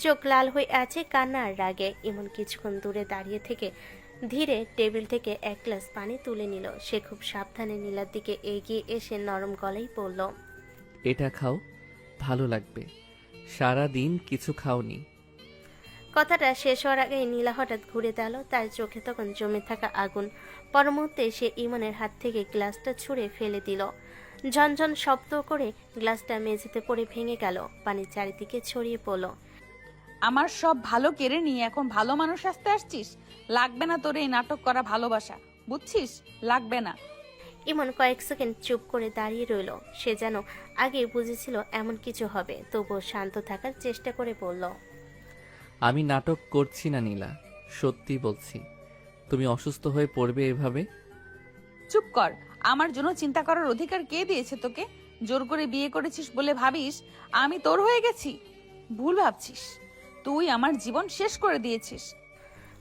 চোখ লাল হয়ে আছে কান্না আর রাগে। ইমন কিছুক্ষণ দূরে দাঁড়িয়ে থেকে ধীরে টেবিল থেকে এক গ্লাস পানি তুলে নিল। সে খুব সাবধানে নীলার দিকে এগিয়ে এসে নরম গলায় বলল, এটা খাও, ভালো লাগবে। সারা দিন কিছু খাওনি। কথাটা শেষ হওয়ার আগে নীলা হঠাৎ ঘুরে দাঁড়ালো, তার চোখে তখন জমে থাকা আগুন। পরমুহূর্তে সে ইমনের হাত থেকে গ্লাসটা ছুঁড়ে ফেলে দিল। ঝনঝন শব্দ করে গ্লাসটা মেঝেতে পড়ে ভেঙে গেল, পানি চারিদিকে ছড়িয়ে পড়ল। আমার সব ভালো কেড়ে নিয়ে এখন ভালো মানুষ আসতে আসছিস? লাগবে না তোর এই নাটক করা ভালোবাসা, বুঝছিস? লাগবে না। ইমন কয়েক সেকেন্ড চুপ করে দাঁড়িয়ে রইল। সে যেন আগে বুঝেছিল এমন কিছু হবে, তবুও শান্ত থাকার চেষ্টা করে বলল, আমি নাটক করছি না নীলা, সত্যি বলছি। তুমি অসুস্থ হয়ে পড়বে এভাবে? চুপ কর। আমার জন্য চিন্তা করার অধিকার কে দিয়েছে তোকে? জোর করে বিয়ে করেছিস বলে ভাবিস আমি তোর হয়ে গেছি? ভুল ভাবছিস। তুই আমার জীবন শেষ করে দিয়েছিস।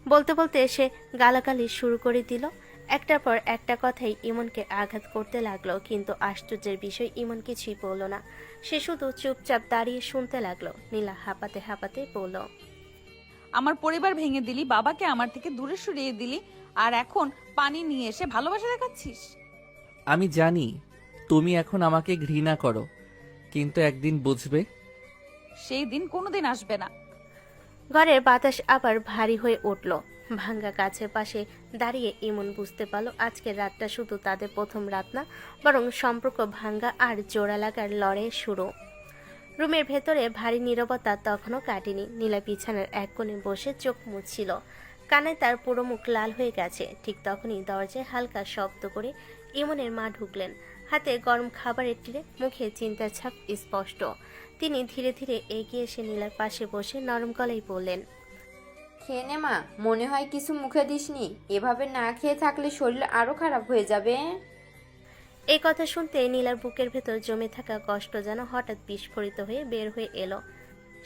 বলতে বলতে সে গালাগালি শুরু করে দিল। একটার পর একটা কথাই ইমনকে আঘাত করতে লাগলো, কিন্তু আশ্চর্যের বিষয় ইমন কিছুই বলল না। সে শুধু চুপচাপ দাঁড়িয়ে শুনতে লাগলো। নীলা হাঁপাতে হাঁপাতে বলল, আমার পরিবার ভেঙে দিলি, বাবাকে আমার থেকে দূরে সরিয়ে দিলি, আর এখন পানি নিয়ে এসে ভালোবাসা দেখাচ্ছিস। আমি জানি তুমি এখন আমাকে ঘৃণা করো, কিন্তু একদিন বুঝবে। সেই দিন কোনোদিন আসবে না। ঘরের বাতাস আবার ভারী হয়ে উঠল। ভাঙ্গা গাছের পাশে দাঁড়িয়ে ইমন বুঝতে পারল আজকের রাতটা শুধু তাদের প্রথম রাত না, বরং সম্পর্ক ভাঙ্গা আর জোড়া লাগার লড়াই শুরু। রুমের ভেতরে ভারী নীরবতা তখনও কাটেনি। নীলা বিছানার এক কোণে বসে চোখ মুছছিল, কানে তার পুরো মুখ লাল হয়ে গেছে। ঠিক তখনই দরজায় হালকা শব্দ করে ইমনের মা ঢুকলেন, হাতে গরম খাবারের ট্রে, মুখে চিন্তার ছাপ স্পষ্ট। তিনি ধীরে ধীরে এগিয়ে এসে নীলার পাশে বসে নরম গলায় বললেন, খেয়ে নে মা, মনে হয় কিছু মুখে দিসনি। এভাবে না খেয়ে থাকলে শরীর আরো খারাপ হয়ে যাবে। এই কথা শুনতে নীলার বুকের ভেতর জমে থাকা কষ্ট যেন হঠাৎ বিস্ফোরিত হয়ে বের হয়ে এলো।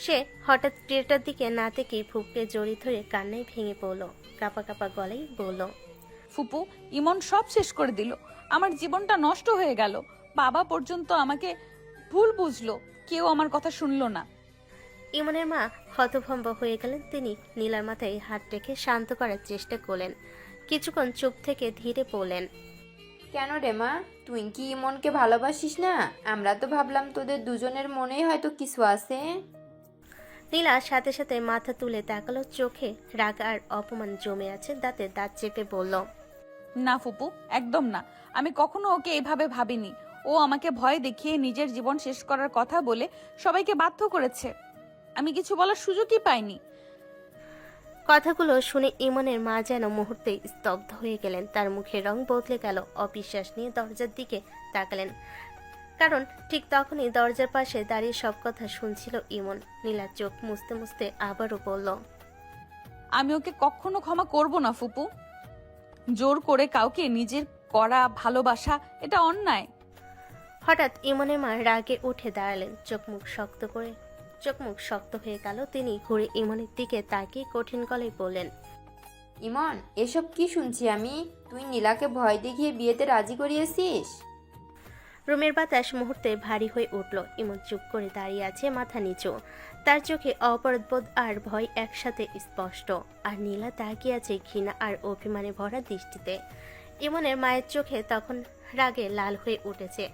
সে হঠাৎ ট্রেটার দিকে না থেকেই ফুপকে জড়িয়ে ধরে কান্নায় ভেঙে পড়ল। কাপা কাপা গলায় বলল, ফুপু, ইমন সব শেষ করে দিল। আমার জীবনটা নষ্ট হয়ে গেল। বাবা পর্যন্ত আমাকে ভুল বুঝলো, কেউ আমার কথা শুনলো না। ইমনের মা হতভম্ব হয়ে গেলেন। তিনি নীলার মাথায় হাত রেখে শান্ত করার চেষ্টা করলেন। কিছুক্ষণ চুপ থেকে ধীরে বললেন, কেন রে মা, তুই কি ইমনকে ভালোবাসিস না? আমরা তো ভাবলাম তোদের দুজনের মনেই হয়তো কিছু আছে। নীলা সাথে সাথে মাথা তুলে তাকালো, চোখে রাগ আর অপমান জমে আছে। দাঁতে দাঁত চেপে বলল, না ফুপু, একদম না। আমি কখনো ওকে এভাবে ভাবিনি। ও আমাকে ভয় দেখিয়ে নিজের জীবন শেষ করার কথা বলে সবাইকে বাধ্য করেছে। আমি কিছু বলার সুযোগই পাইনি। কথাগুলো শুনে ইমনের মা যেন মুহূর্তে স্তব্ধ হয়ে গেলেন। তার মুখের রং বদলে গেল। অবিশ্বাস নিয়ে দরজার দিকে তাকালেন, কারণ ঠিক তখনই দরজার পাশে দাঁড়িয়ে সব কথা শুনছিল ইমন। নীলা চোখ মুছতে মুছতে আবারও বলল, আমি ওকে কখনো ক্ষমা করব না ফুপু। জোর করে কাউকে নিজের করা ভালোবাসা এটা অন্যায়। হঠাৎ ইমনের মা রাগে উঠে দাঁড়ালেন। চোখ মুখ শক্ত হয়ে গেল। তিনি ঘুরে ইমনের দিকে তাকিয়ে কঠিন গলায় বললেন, ইমন, এসব কি শুনছি আমি? তুই নীলাকে ভয় দেখিয়ে বিয়েতে রাজি করিয়েছিস? রুমের বাতাস মুহূর্তে ভারী হয়ে উঠল। ইমন চুপ করে দাঁড়িয়ে আছে, মাথা নিচু। তার চোখে অপরাধবোধ আর ভয় একসাথে স্পষ্ট। আর নীলা তাকিয়ে আছে ঘৃণা আর অভিমানে ভরা দৃষ্টিতে। ইমনের মায়ের চোখে তখন রাগে লাল হয়ে উঠেছে।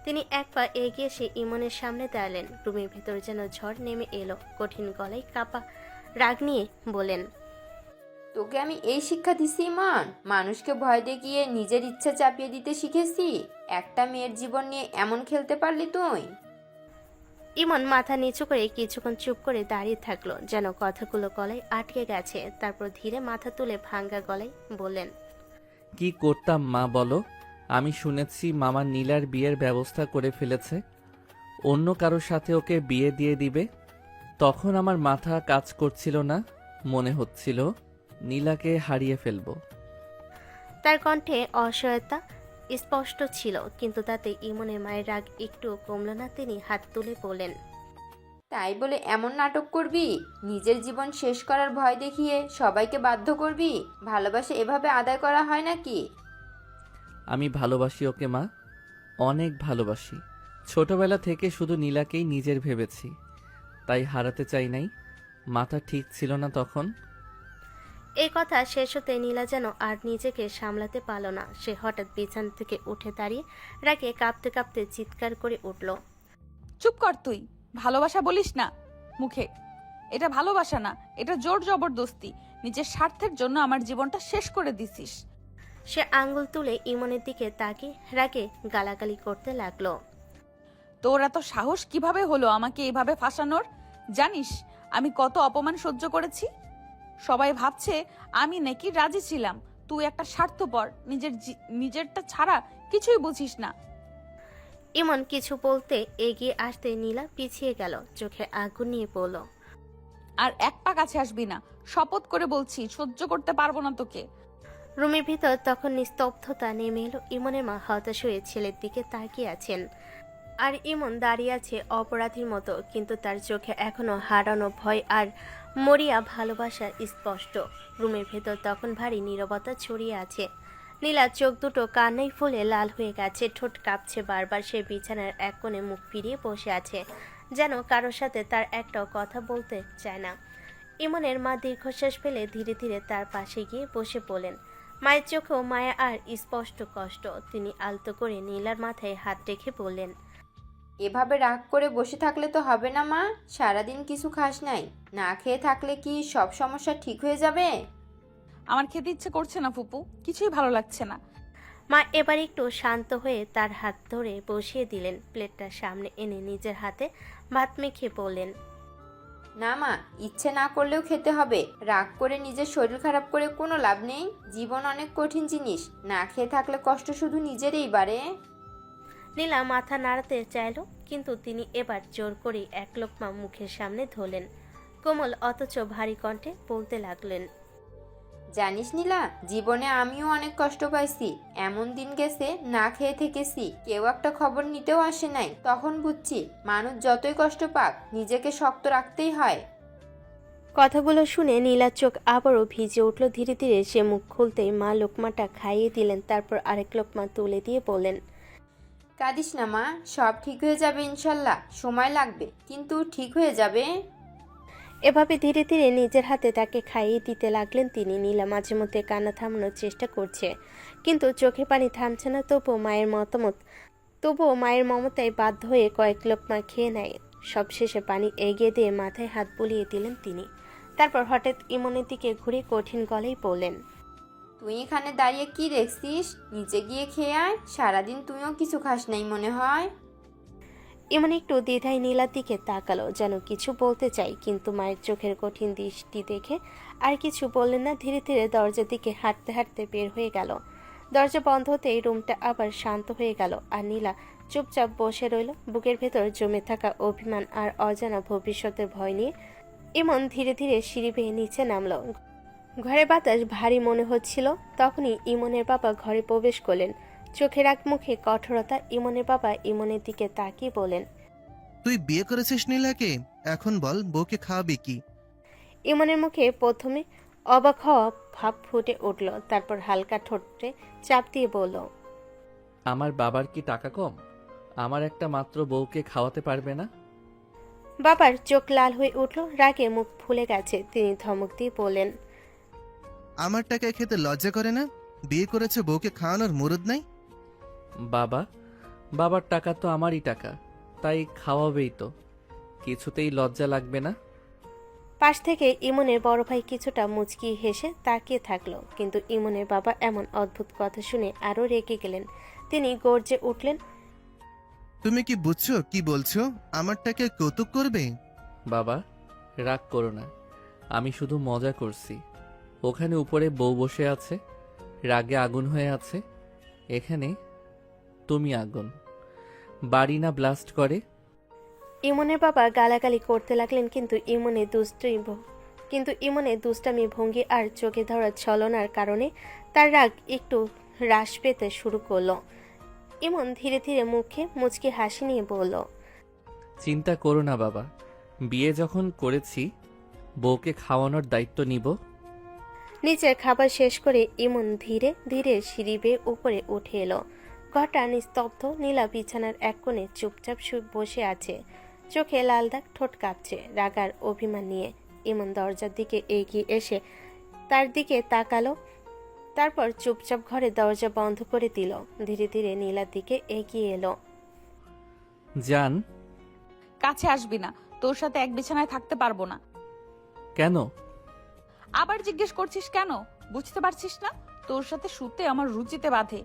তিনি এক পা এগিয়ে এসে ইমনের সামনে দাঁড়ালেন। রুমের ভেতর যেন ঝড় নেমে এলো। কঠিন গলায় কাপা রাগ নিয়ে বলেন, তোকে আমি এই শিক্ষা দিছি ইমন? মানুষকে ভয় দেখিয়ে নিজের ইচ্ছা চাপিয়ে দিতে শিখেছি? একটা মেয়ের জীবন নিয়ে এমন খেলতে পারলি তুই? ইমন মাথা নিচু করে কিছুক্ষণ চুপ করে দাঁড়িয়ে থাকলো, যেন কথাগুলো গলায় আটকে গেছে। তারপর ধীরে মাথা তুলে ভাঙ্গা গলায় বললেন, কি করতাম মা বলো? আমি শুনেছি মামা নীলার বিয়ের ব্যবস্থা করে ফেলেছে, অন্য কারোর সাথে ওকে বিয়ে দিয়ে দিবে। তখন আমার মাথা কাজ করছিল না, মনে হচ্ছিল নীলাকে হারিয়ে ফেলবো। তার কণ্ঠে অসহায়তা স্পষ্ট ছিল, কিন্তু তাতে ইমনের মায়ের রাগ একটুও কমল না। তিনি হাত তুলে বললেন, তাই বলে এমন নাটক করবি? নিজের জীবন শেষ করার ভয় দেখিয়ে সবাইকে বাধ্য করবি? ভালোবাসা এভাবে আদায় করা হয় নাকি? আমি ভালোবাসি ওকে মা, অনেক ভালোবাসি। ছোটবেলা থেকে শুধু নীলাকেই নিজের ভেবেছি, তাই হারাতে চাই নাই। মাথা ঠিক ছিল না তখন। এই কথা শেষ হতে নীলা যেন আর নিজেকে সামলাতে পারল না। সে হঠাৎ বিছানা থেকে উঠে দাঁড়িয়ে রাগে কাঁপতে কাঁপতে চিৎকার করে উঠল, চুপ কর তুই। ভালোবাসা বলিস না মুখে, এটা ভালোবাসা না, এটা জোর জবরদস্তি। নিজের স্বার্থের জন্য আমার জীবনটা শেষ করে দিছিস। সে আঙ্গুল তুলে ইমনের দিকে তাকিয়ে রাগে গালাগালি করতে লাগলো। তোর এত সাহস কিভাবে হলো আমাকে এভাবে ফাঁসানোর? জানিস আমি কত অপমান সহ্য করেছি? সবাই ভাবছে আমি নাকি রাজি ছিলাম। তুই একটা স্বার্থপর, নিজেরটা ছাড়া কিছুই বুঝিস না। ইমন কিছু বলতে এগিয়ে আসতে নীলা পিছিয়ে গেল, চোখে আগুন নিয়ে পড়ল। আর এক পা কাছে আসবি না, শপথ করে বলছি, সহ্য করতে পারবো না তোকে। রুমের ভিতর তখন নিস্তব্ধতা নেমে এলো। ইমনের মা হতাশ হয়ে ছেলের দিকে তাকিয়ে আছেন, আর ইমন দাঁড়িয়ে আছে অপরাধীর মতো, কিন্তু তার চোখে এখনো হারানো ভয় আর মরিয়া ভালোবাসা স্পষ্ট। রুমের ভেতর তখন ভারী নীরবতা ছড়িয়ে আছে। নীলা চোখ দুটো কান্নায় ফুলে লাল হয়ে গেছে, ঠোঁট কাঁপছে বারবার। সে বিছানার এক কোণে মুখ ফিরিয়ে বসে আছে, যেন কারোর সাথে তার একটাও কথা বলতে চায় না। ইমনের মা দীর্ঘশ্বাস ফেলে ধীরে ধীরে তার পাশে গিয়ে বসে পড়লেন। মায়ের চোখেও মায়া আর স্পষ্ট কষ্ট। তিনি আলতো করে নীলার মাথায় হাত রেখে বললেন, এভাবে রাগ করে বসে থাকলে তো হবে না মা। সারাদিন কিছু খাস নাই, না খেয়ে থাকলে কি সব সমস্যা ঠিক হয়ে যাবে? আমার খেতে ইচ্ছে করছে না ফুপু, কিছুই ভালো লাগছে না। মা এবার একটু শান্ত হয়ে তার হাত ধরে বসিয়ে দিলেন। প্লেটটা সামনে এনে নিজের হাতে ভাত মেখে বললেন, না মা, ইচ্ছে না করলেও খেতে হবে। রাগ করে নিজের শরীর খারাপ করে কোনো লাভ নেই। জীবন অনেক কঠিন জিনিস, না খেয়ে থাকলে কষ্ট শুধু নিজেরই বাড়ে। নীলা মাথা নাড়াতে চাইল, কিন্তু তিনি এবার জোর করে এক লোকমা মুখের সামনে ধরলেন। কোমল অথচ ভারী কণ্ঠে বলতে লাগলেন, জানিস নীলা, জীবনে আমিও অনেক কষ্ট পাইছি। এমন দিন গেছে না খেয়ে থেকেছি, কেউ একটা খবর নিতেও আসে নাই। তখন বুঝছি মানুষ যতই কষ্ট পাক নিজেকে শক্ত রাখতেই হয়। কথাগুলো শুনে নীলার চোখ আবারও ভিজে উঠল। ধীরে ধীরে সে মুখ খুলতেই মা লোকমাটা খাইয়ে দিলেন। তারপর আরেক লোকমা তুলে দিয়ে বললেন, কাঁদিস না মা, সব ঠিক হয়ে যাবে ইনশাল্লাহ। সময় লাগবে, কিন্তু ঠিক হয়ে যাবে। এভাবে ধীরে ধীরে নিজের হাতে তাকে খাইয়ে দিতে লাগলেন তিনি। নীলা মাঝে মধ্যে কান্না থামানোর চেষ্টা করছে, কিন্তু চোখে পানি থামছে না। তবুও মায়ের মমতায় বাধ্য হয়ে কয়েক লোকমা খেয়ে নেয়। সবশেষে পানি এগিয়ে দিয়ে মাথায় হাত বুলিয়ে দিলেন তিনি। তারপর হঠাৎ ইমনের দিকে ঘুরে কঠিন গলায় বললেন, তুই এখানে দাঁড়িয়ে কি দেখছিস? নিচে গিয়ে খেয়ে আয়। সারাদিন তুইও কিছু খাস নাই মনে হয়। ইমন একটু দ্বিধায় নীলার দিকে তাকালো, যেন কিছু বলতে চাই, কিন্তু মায়ের চোখের কঠিন দৃষ্টি দেখে আর কিছু বললেন না। ধীরে ধীরে দরজার দিকে হাঁটতে হাঁটতে বের হয়ে গেল। দরজা বন্ধ হতেই রুমটা আবার শান্ত হয়ে গেল, আর নীলা চুপচাপ বসে রইল। বুকের ভেতর জমে থাকা অভিমান আর অজানা ভবিষ্যতের ভয় নিয়ে ইমন ধীরে ধীরে সিঁড়ি বেয়ে নিচে নামল। ঘরে বাতাস ভারী মনে হচ্ছিল। তখনই ইমনের বাবা ঘরে প্রবেশ করলেন। চোখের এক মুখে কঠোরতা। ইমনের বাবা ইমনের দিকে তাকিয়ে বলেন, তুই বিয়ে করেছিস নীলাকে, এখন বল বউকে খাওয়াবি কি? ইমনের মুখে প্রথমে অবাক হওয়া ভাব ফুটে উঠল, তারপর হালকা ঠোঁটে চাপ দিয়ে বলল, আমার বাবার কি টাকা কম? আমার একটা মাত্র বউকে খাওয়াতে পারবে না? বাবার চোখ লাল হয়ে উঠল, রাগে মুখ ফুলে গেছে। তিনি ধমক দিয়ে বললেন, আমার টাকায় খেতে লজ্জা করে না? বিয়ে করেছে, বউকে খাওয়ানোর মুরদ নাই? বাবার টাকা তো আমারই টাকা, তাই খাওয়াবেই তো। কিছুতেই লজ্জা লাগবে না। পাশ থেকে ইমনের বড় ভাই কিছুটা মুচকি হেসে তাকিয়ে থাকলো, কিন্তু ইমনের বাবা এমন অদ্ভুত কথা শুনে আরো রেগে গেলেন। তিনি গর্জে উঠলেন, তুমি কি বুঝছো কি বলছো? আমার টাকায় কৌতুক করবে? বাবা, রাগ করো না, আমি শুধু মজা করছি। ওখানে উপরে বউ বসে আছে, রাগে আগুন হয়ে আছে। এখানে তুমি আগুন। বাড়ি না ব্লাস্ট করে? ইমনের বাবা গালাগালি করতে লাগলেন, কিন্তু ইমনের দুষ্টামি ভঙ্গি আর চোখে ধরা ছলনার কারণে তার রাগ একটু হ্রাস পেতে শুরু করলো। ইমন ধীরে ধীরে মুখে মুচকি হাসি নিয়ে বলল, চিন্তা করো না বাবা, বিয়ে যখন করেছি বউকে খাওয়ানোর দায়িত্ব নিব। নিচের খাবার শেষ করে ইমন ধীরে ধীরে সিঁড়ি বেয়ে উপরে উঠে এলো। ঘরটা নিস্তব্ধ। নীলা বিছানার এক কোণে চুপচাপ বসে আছে, চোখে লাল দাগ, ঠোঁট কাঁপছে রাগার অভিমান নিয়ে। ইমন দরজার দিকে এগিয়ে এসে তার দিকে তাকালো, তারপর চুপচাপ ঘরে দরজা বন্ধ করে দিল। ধীরে ধীরে নীলার দিকে এগিয়ে এলো। জান, কাছে আসবি না, তোর সাথে এক বিছানায় থাকতে পারবো না। কেন? আবার জিজ্ঞেস করছিস কেন? বুঝতে পারছিস না? তোর সাথে শুতে আমার রুচিতে বাধে।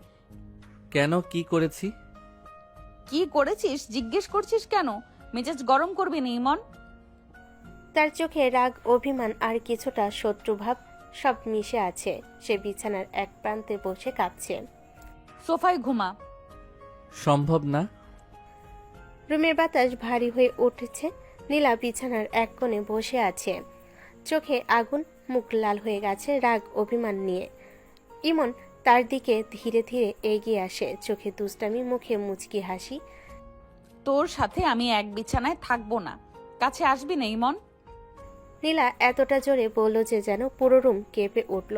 কেন, কি করেছি? কি করেছিস জিজ্ঞেস করছিস কেন? মেজাজ গরম করবি না ইমন। তার চোখে রাগ, অভিমান আর কিছুটা শত্রুভাব সব মিশে আছে। সে বিছানার এক প্রান্তে বসে কাঁপছে। সোফায় ঘুমা। সম্ভব না। রুমের বাতাস ভারী হয়ে উঠেছে। নীলা বিছানার এক কোণে বসে আছে, চোখে আগুন, মুখ লাল হয়ে গেছে রাগ অভিমান নিয়ে। ইমন তার দিকে ধীরে ধীরে এগিয়ে আসে, চোখে দুষ্টামি, মুখে মুচকি হাসি। তোর সাথে আমি এক বিছানায় থাকবো না, কাছে আসবি না ইমন। নীলা এতটা জোরে বলল যে যেন পুরো রুম কেঁপে উঠল।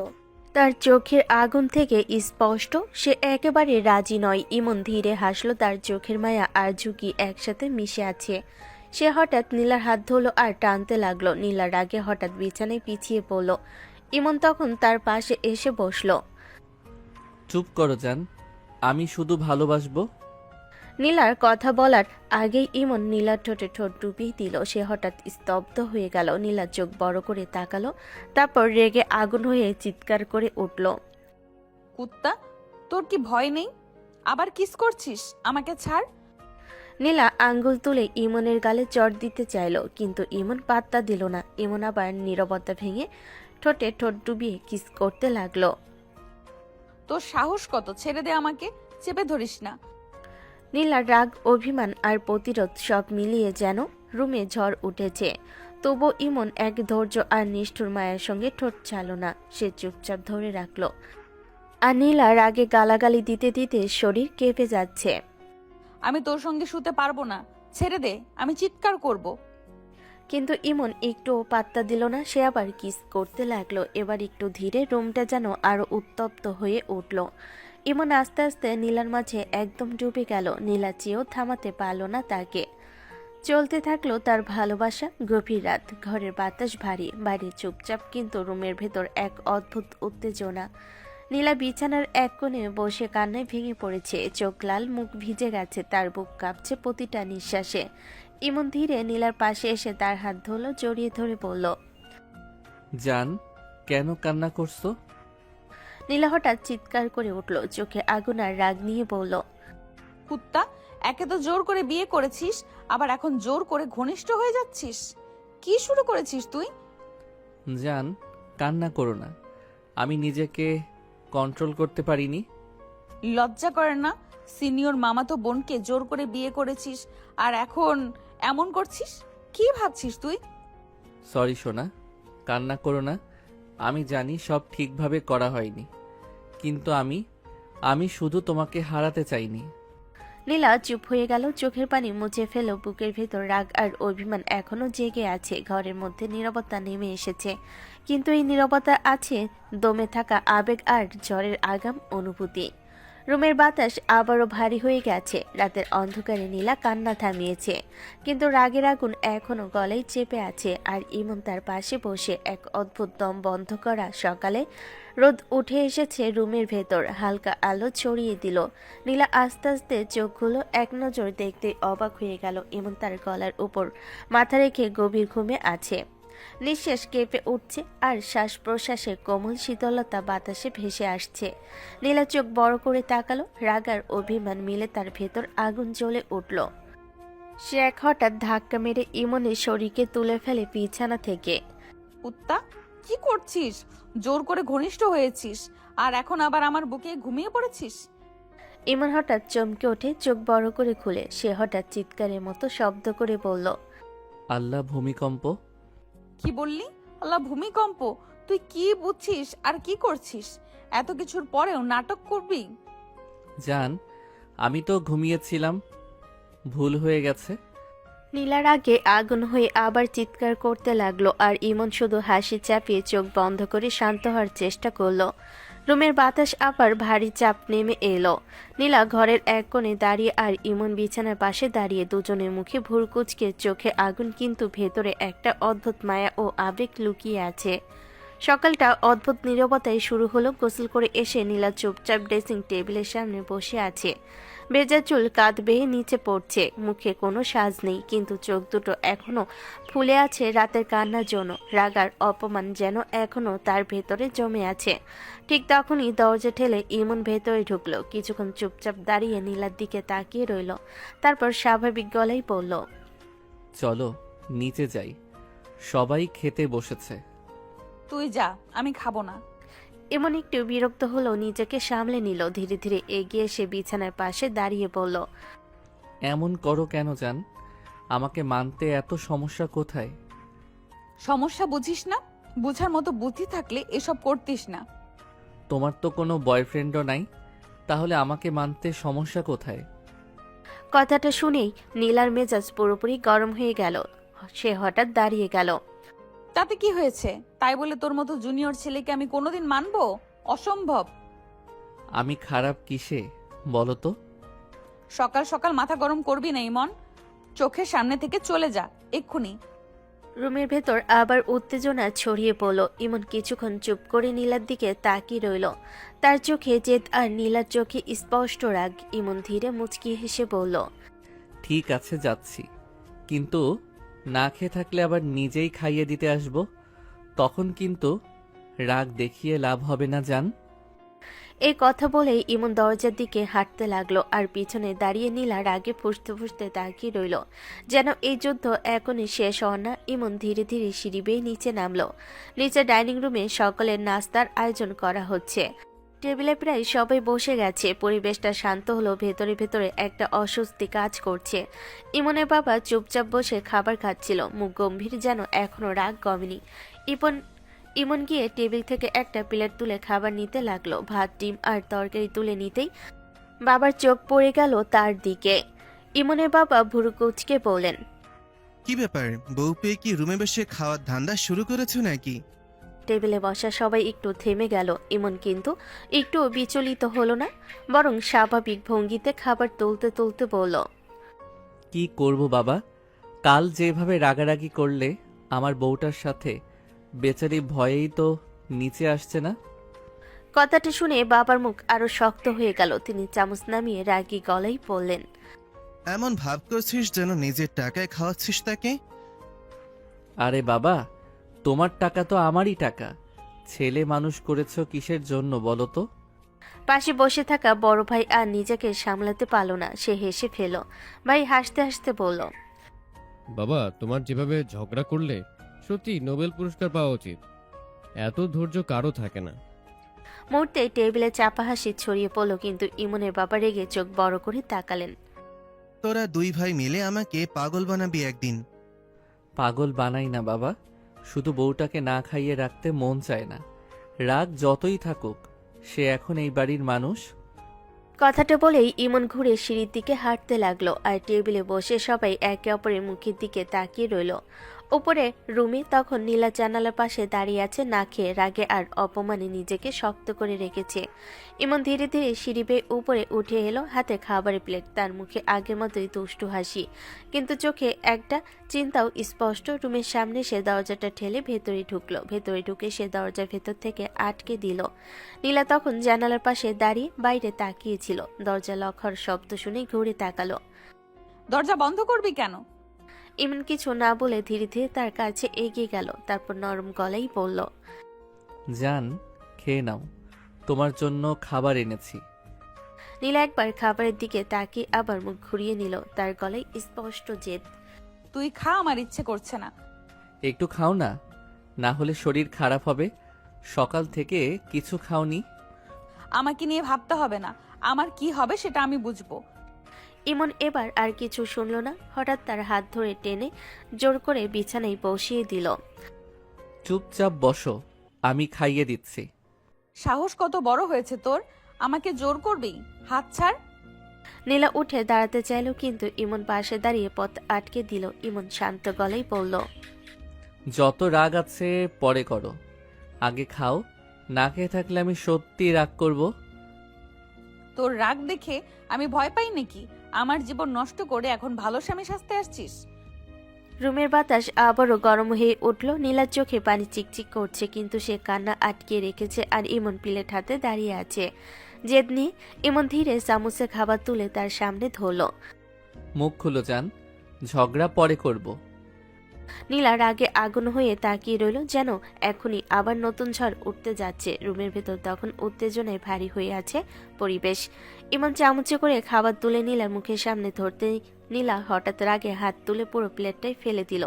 তার চোখের আগুন থেকে স্পষ্ট সে একেবারে রাজি নয়। ইমন ধীরে হাসলো, তার চোখের মায়া আর ঝুঁকি একসাথে মিশে আছে। সে হঠাৎ নীলার হাত ধরলো আর টানতে লাগলো। নীলা রাগে হঠাৎ বিছানায় পিছিয়ে পড়ল। ইমন তখন তার পাশে এসে বসলো। চুপ করো জান, আমি শুধু ভালোবাসবো। নীলার কথা বলার আগেই ইমন নীলার ঠোঁটে ঠোঁট ডুবিয়ে দিল। সে হঠাৎ স্তব্ধ হয়ে গেল। নীলা চোখ বড় করে তাকালো, তারপর রেগে আগুন হয়ে চিৎকার করে উঠল, কুত্তা, তোর কি ভয় নেই? আবার কিস করছিস? আমাকে ছাড়। নীলা আঙ্গুল তুলে ইমনের গালে চড় দিতে চাইল, কিন্তু ইমন পাত্তা দিল না। ইমন আবার নীরবতা ভেঙে ঠোঁটে ঠোঁট ডুবিয়ে কিস করতে লাগলো। তোর সাহস কত? ছেড়ে দে আমাকে, চেপে ধরিস না। নীলার রাগ, অভিমান আর প্রতিরোধ সব মিলিয়ে যেন রুমে ঝড় উঠেছে। তবু ইমন এক ধৈর্য আর নিষ্ঠুর মায়ের সঙ্গে ঠোঁট চালো না। সে চুপচাপ ধরে রাখলো। আর নীলা রাগে গালাগালি দিতে দিতে শরীর কেঁপে যাচ্ছে। আমি তোর সঙ্গে শুতে পারবো না, ছেড়ে দে, আমি চিৎকার করব। কিন্তু ইমন একটুও পাত্তা দিল না। সে আবার কিস করতে লাগলো, এবার একটু ধীরে। রুমটা যেন আরো উত্তপ্ত হয়ে উঠল। ইমন আস্তে আস্তে নীলার মাঝে একদম ডুবে গেল। নীলা চেয়েও থামাতে পারল না তাকে। চলতে থাকলো তার ভালোবাসা। গভীর রাত, ঘরের বাতাস ভারী, বাইরে চুপচাপ, কিন্তু রুমের ভেতর এক অদ্ভুত উত্তেজনা। নীলা বিছানার এক কোণে বসে কান্নায় ভেঙে পড়েছে, চোখ লাল, মুখ ভিজে গেছে, তার বুক কাঁপছে প্রতিটা নিঃশ্বাসে। ইমন ধীরে নীলার পাশে এসে তার হাত ধরলো, জড়িয়ে ধরে বলল, জান, কেন কান্না করছো? নীলা হঠাৎ চিৎকার করে উঠল, চোখে আগুন আর রাগ নিয়ে বলল, কুত্তা, একে তো জোর করে বিয়ে করেছিস, আবার এখন জোর করে ঘনিষ্ঠ হয়ে যাচ্ছিস। কি শুরু করেছিস তুই? জান, কান্না করো না, আমি নিজেকে কন্ট্রোল করতে পারিনি। লজ্জা করে না? সিনিয়র মামাতো বোনকে জোর করে বিয়ে করেছিস, আর এখন এমন করছিস? কি ভাবছিস তুই? সরি সোনা, কান্না করো না। আমি জানি সব ঠিকভাবে করা হয়নি, কিন্তু আমি শুধু তোমাকে হারাতে চাইনি। নীলা চুপ হয়ে গেল, চোখের পানি মুছে ফেল। বুকের ভেতর রাগ আর অভিমান এখনো জেগে আছে। ঘরের মধ্যে নীরবতা নেমে এসেছে, কিন্তু এই নীরবতা আছে দমে থাকা আবেগ আর জ্বরের আগাম অনুভূতি। রুমের বাতাস আবারও ভারী হয়ে গেছে। রাতের অন্ধকারে নীলা কান্না থামিয়েছে, কিন্তু রাগের আগুন এখনো গলায় চেপে আছে। আর ইমন তার পাশে বসে। এক অদ্ভুত দম বন্ধ করা সকালে রোদ উঠে এসেছে রুমের ভেতর, হালকা আলো ছড়িয়ে দিল। নীলা আস্তে আস্তে চোখগুলো এক নজর দেখতে অবাক হয়ে গেল। ইমন তার গলার উপর মাথা রেখে গভীর ঘুমে আছে। নিঃশ্বাস কেঁপে উঠছে আর শ্বাস প্রশ্বাসে কোমল শীতলতা বাতাসে ভেসে আসছে। নীলা চোখ বড় করে তাকালো। রাগ আর অভিমান মিলে তার ভেতর আগুন জ্বলে উঠল। সে এক হঠাৎ ধাক্কা মেরে ইমনের শরীরকে তুলে ফেলে বিছানা থেকে। কুত্তা, কি করছিস? জোর করে ঘনিষ্ঠ হয়েছিস আর এখন আবার আমার বুকে ঘুমিয়ে পড়েছিস। ইমন হঠাৎ চমকে ওঠে, চোখ বড় করে খুলে। সে হঠাৎ চিৎকারের মতো শব্দ করে বলল, আল্লাহ, ভূমিকম্প! কি বললি? আল্লাহ, ভূমিকম্প? তুই কি বুঝছিস আর কি করছিস? এত কিছুর পরেও নাটক করবি? জান, আমি তো ঘুমিয়েছিলাম, ভুল হয়ে গেছে। নীলার আগে আগুন হয়ে আবার চিৎকার করতে লাগলো। আর ইমন শুধু হাসি চাপিয়ে চোখ বন্ধ করে শান্ত হওয়ার চেষ্টা করলো। রুমের বাতাস আবার ভারী চাপ নেমে এলো। নীলা ঘরের এক কোণে দাঁড়িয়ে আর ইমন বিছানার পাশে দাঁড়িয়ে। দুজনের মুখে ভুরকুচকে, চোখে আগুন, কিন্তু ভেতরে একটা অদ্ভুত মায়া ও আবেগ লুকিয়ে আছে। সকালটা অদ্ভুত নীরবতায় শুরু হলো। গোসল করে এসে নীলা চুপচাপ ড্রেসিং টেবিলের সামনে বসে আছে। ভেজা চুল কাঁধ বেয়ে নিচে পড়ছে। মুখে কোনো সাজ নেই, কিন্তু চোখ দুটো এখনো ফুলে আছে রাতের কান্নার জন্য। রাগ আর অপমান যেন এখনো তার ভেতরে জমে আছে। ঠিক তখনই দরজা ঠেলে ইমন ভেতরে ঢুকলো। কিছুক্ষণ চুপচাপ দাঁড়িয়ে নীলার দিকে তাকিয়ে রইল, তারপর স্বাভাবিক গলায় বলল, চলো নিচে যাই, সবাই খেতে বসেছে। তুই যা, আমি খাবো না। এমন একটু বিরক্ত হলো, নিজেকে সামলে নিল। ধীরে ধীরে এগিয়ে এসে বিছানার পাশে দাঁড়িয়ে বলল, এমন করো কেন জান? আমাকে মানতে এত সমস্যা কোথায়? সমস্যা বুঝিস না? বুঝার মতো বুদ্ধি থাকলে এসব করতিস না। তোমার তো কোনো বয়ফ্রেন্ডও নাই, তাহলে আমাকে মানতে সমস্যা কোথায়? কথাটা শুনেই নীলার মেজাজ পুরোপুরি গরম হয়ে গেল। সে হঠাৎ দাঁড়িয়ে গেল। তাতে কি হয়েছে? তাই বলে তোর মতো জুনিয়র ছেলেকে আমি কোনোদিন মানবো? অসম্ভব। আমি খারাপ কিসে বলো তো? সকাল সকাল মাথা গরম করবি না ইমন। চোখের সামনে থেকে চলে যা এক্ষুনি। রুমের ভেতর আবার উত্তেজনা ছড়িয়ে পড়ল। ইমন কিছুক্ষণ চুপ করে নীলার দিকে তাকিয়ে রইল। তার চোখে জেদ আর নীলার চোখে স্পষ্ট রাগ। ইমন ধীরে মুচকি হেসে বলল, ঠিক আছে, যাচ্ছি, কিন্তু না খেয়ে থাকলে আবার নিজেই খাইয়ে দিতে আসবো। তখন কিন্তু রাগ দেখিয়ে লাভ হবে না জান। এই কথা বলেই ইমন দরজার দিকে হাঁটতে লাগলো। আর পিছনে দাঁড়িয়ে নীলা রাগে ফুঁসতে ফুঁসতে তাকিয়ে রইল, যেন এই যুদ্ধ এখনই শেষ হওয়ার না। ইমন ধীরে ধীরে সিঁড়ি বেয়ে নিচে নামলো। নিচে ডাইনিং রুমে সকলের নাস্তার আয়োজন করা হচ্ছে। টেবিলে প্রায় সবাই বসে গেছে। পরিবেশটা শান্ত হলো। ভেতরে ভেতরে একটা অস্বস্তি কাজ করছে। ইমনের বাবা চুপচাপ বসে খাবার খাচ্ছিল, মুখ গম্ভীর, যেন এখনো রাগ কমেনি। ইমন গিয়ে টেবিল থেকে একটা প্লেট তুলে খাবার নিতে লাগলো। ভাত, ডিম আর তরকারি তুলে নিতেই বাবার চোখ পড়ে গেল তার দিকে। ইমনের বাবা ভুরু কুঁচকে বললেন, কি ব্যাপার, বউ পেয়ে কি রুমে বসে খাওয়ার ধান্দা শুরু করেছো নাকি? টেবিলে বসা সবাই একটু থেমে গেল। ইমন কিন্তু একটু বিচলিত হলো না, বরং স্বাভাবিক ভঙ্গিতে খাবার তুলতে তুলতে বলল, কি করব বাবা, কাল যেভাবে রাগারাগি করলে আমার বউটার সাথে, বেচারি ভয়েই তো নিচে আসছে না। কথাটা শুনে বাবার মুখ আরো শক্ত হয়ে গেল। তিনি চামচ নামিয়ে রাগী গলায় বললেন, এমন ভাব করছিস যেন নিজের টাকায় খাওয়াচ্ছিস তাকে। আরে বাবা, তোমার টাকা তো আমারই টাকা। ছেলে মানুষ করেছো কিসের জন্য বলো তো? পাশে বসে থাকা বড় ভাই আর নিজেকে সামলাতে পারল না, সে হেসে ফেল। ভাই হাসতে হাসতে বলল, বাবা, তোমার যেভাবে ঝগড়া করলে সত্যি নোবেল পুরস্কার পাওয়া উচিত। এত ধৈর্য কারো থাকে না। মুহূর্তে টেবিলে চাপা হাসি ছড়িয়ে পড়ল, কিন্তু ইমনের বাবা রেগে চোখ বড় করে তাকালেন। তোরা দুই ভাই মিলে আমাকে পাগল বানাবি একদিন। পাগল বানাই না বাবা, শুধু বউটাকে না খাইয়ে রাখতে মন চায় না। রাগ যতই থাকুক, সে এখন এই বাড়ির মানুষ। কথাটা বলেই ইমন ঘুরে সিঁড়ির দিকে হাঁটতে লাগলো আর টেবিলে বসে সবাই একে অপরের মুখের দিকে তাকিয়ে রইল। উপরে রুমে তখন নীলা জানালার পাশে দাঁড়িয়ে আছে, না খেয়ে রাগে আর অপমানে নিজেকে শক্ত করে রেখেছে। ইমন ধীরে ধীরে সিঁড়ি বেয়ে উপরে উঠে এলো, হাতে খাবারের প্লেট, তার মুখে আগের মতোই দুষ্টু হাসি, কিন্তু চোখে একটা চিন্তাও স্পষ্ট। রুমের সামনে সে দরজাটা ঠেলে ভেতরে ঢুকলো। ভেতরে ঢুকে সে দরজার ভেতর থেকে আটকে দিল। নীলা তখন জানালার পাশে দাঁড়িয়ে বাইরে তাকিয়েছিল। দরজা লক হওয়ার শব্দ শুনে ঘুরে তাকালো। দরজা বন্ধ করবি কেন? ইমন কিছু না বলে ধীরে ধীরে তার কাছে এগিয়ে গেল, তারপর নরম গলায় বলল, জান, খেয়ে নাও, তোমার জন্য খাবার এনেছি। নীলা একবার খাবারের দিকে তাকিয়ে আবার মুখ ঘুরিয়ে নিল, তার গলায় স্পষ্ট জেদ। তুই খা, আমার ইচ্ছে করছে না। একটু খাও না, না হলে শরীর খারাপ হবে। সকাল থেকে কিছু খাওনি। আমাকে নিয়ে ভাবতে হবে না, আমার কি হবে সেটা আমি বুঝবো। ইমন এবার আর কিছু শুনল না, হঠাৎ তার হাত ধরে টেনে জোর করে বিছানায় বসিয়ে দিল। চুপচাপ বসো, আমি খাইয়ে দিচ্ছি। সাহস কত বড় হয়েছে তোর, আমাকে জোর করবি? হাত ছাড়। নীলা উঠে দাঁড়াতে চাইল, কিন্তু ইমন পাশে দাঁড়িয়ে পথ আটকে দিল। ইমন শান্ত গলায় বলল, যত রাগ আছে পরে করো, আগে খাও। না খেয়ে থাকলে আমি সত্যি রাগ করব। তোর রাগ দেখে আমি ভয় পাই নাকি? আমার জীবন নষ্ট করে এখন ভালো স্বামী সাজতে আসছিস? রুমের বাতাস আবারও গরম হয়ে উঠল। নীলার চোখে পানি চিকচিক করছে, কিন্তু সে কান্না আটকে রেখেছে আর ইমন প্লেট হাতে দাঁড়িয়ে আছে। জেদ নিয়ে ইমন ধীরে চামচে খাবার তুলে তার সামনে ধরল। মুখ খুলো যান, ঝগড়া পরে করব। নীলা রাগে আগুন হয়ে তাকিয়ে রইল, যেন এখনই আবার নতুন ঝড় উঠতে যাচ্ছে। রুমের ভেতর তখন উত্তেজনায় ভারী হয়ে আছে পরিবেশ। ইমন চামচে করে খাবার তুলে নীলার মুখের সামনে ধরতে নীলা হঠাৎ রাগে হাত তুলে পুরো প্লেটটাই ফেলে দিল।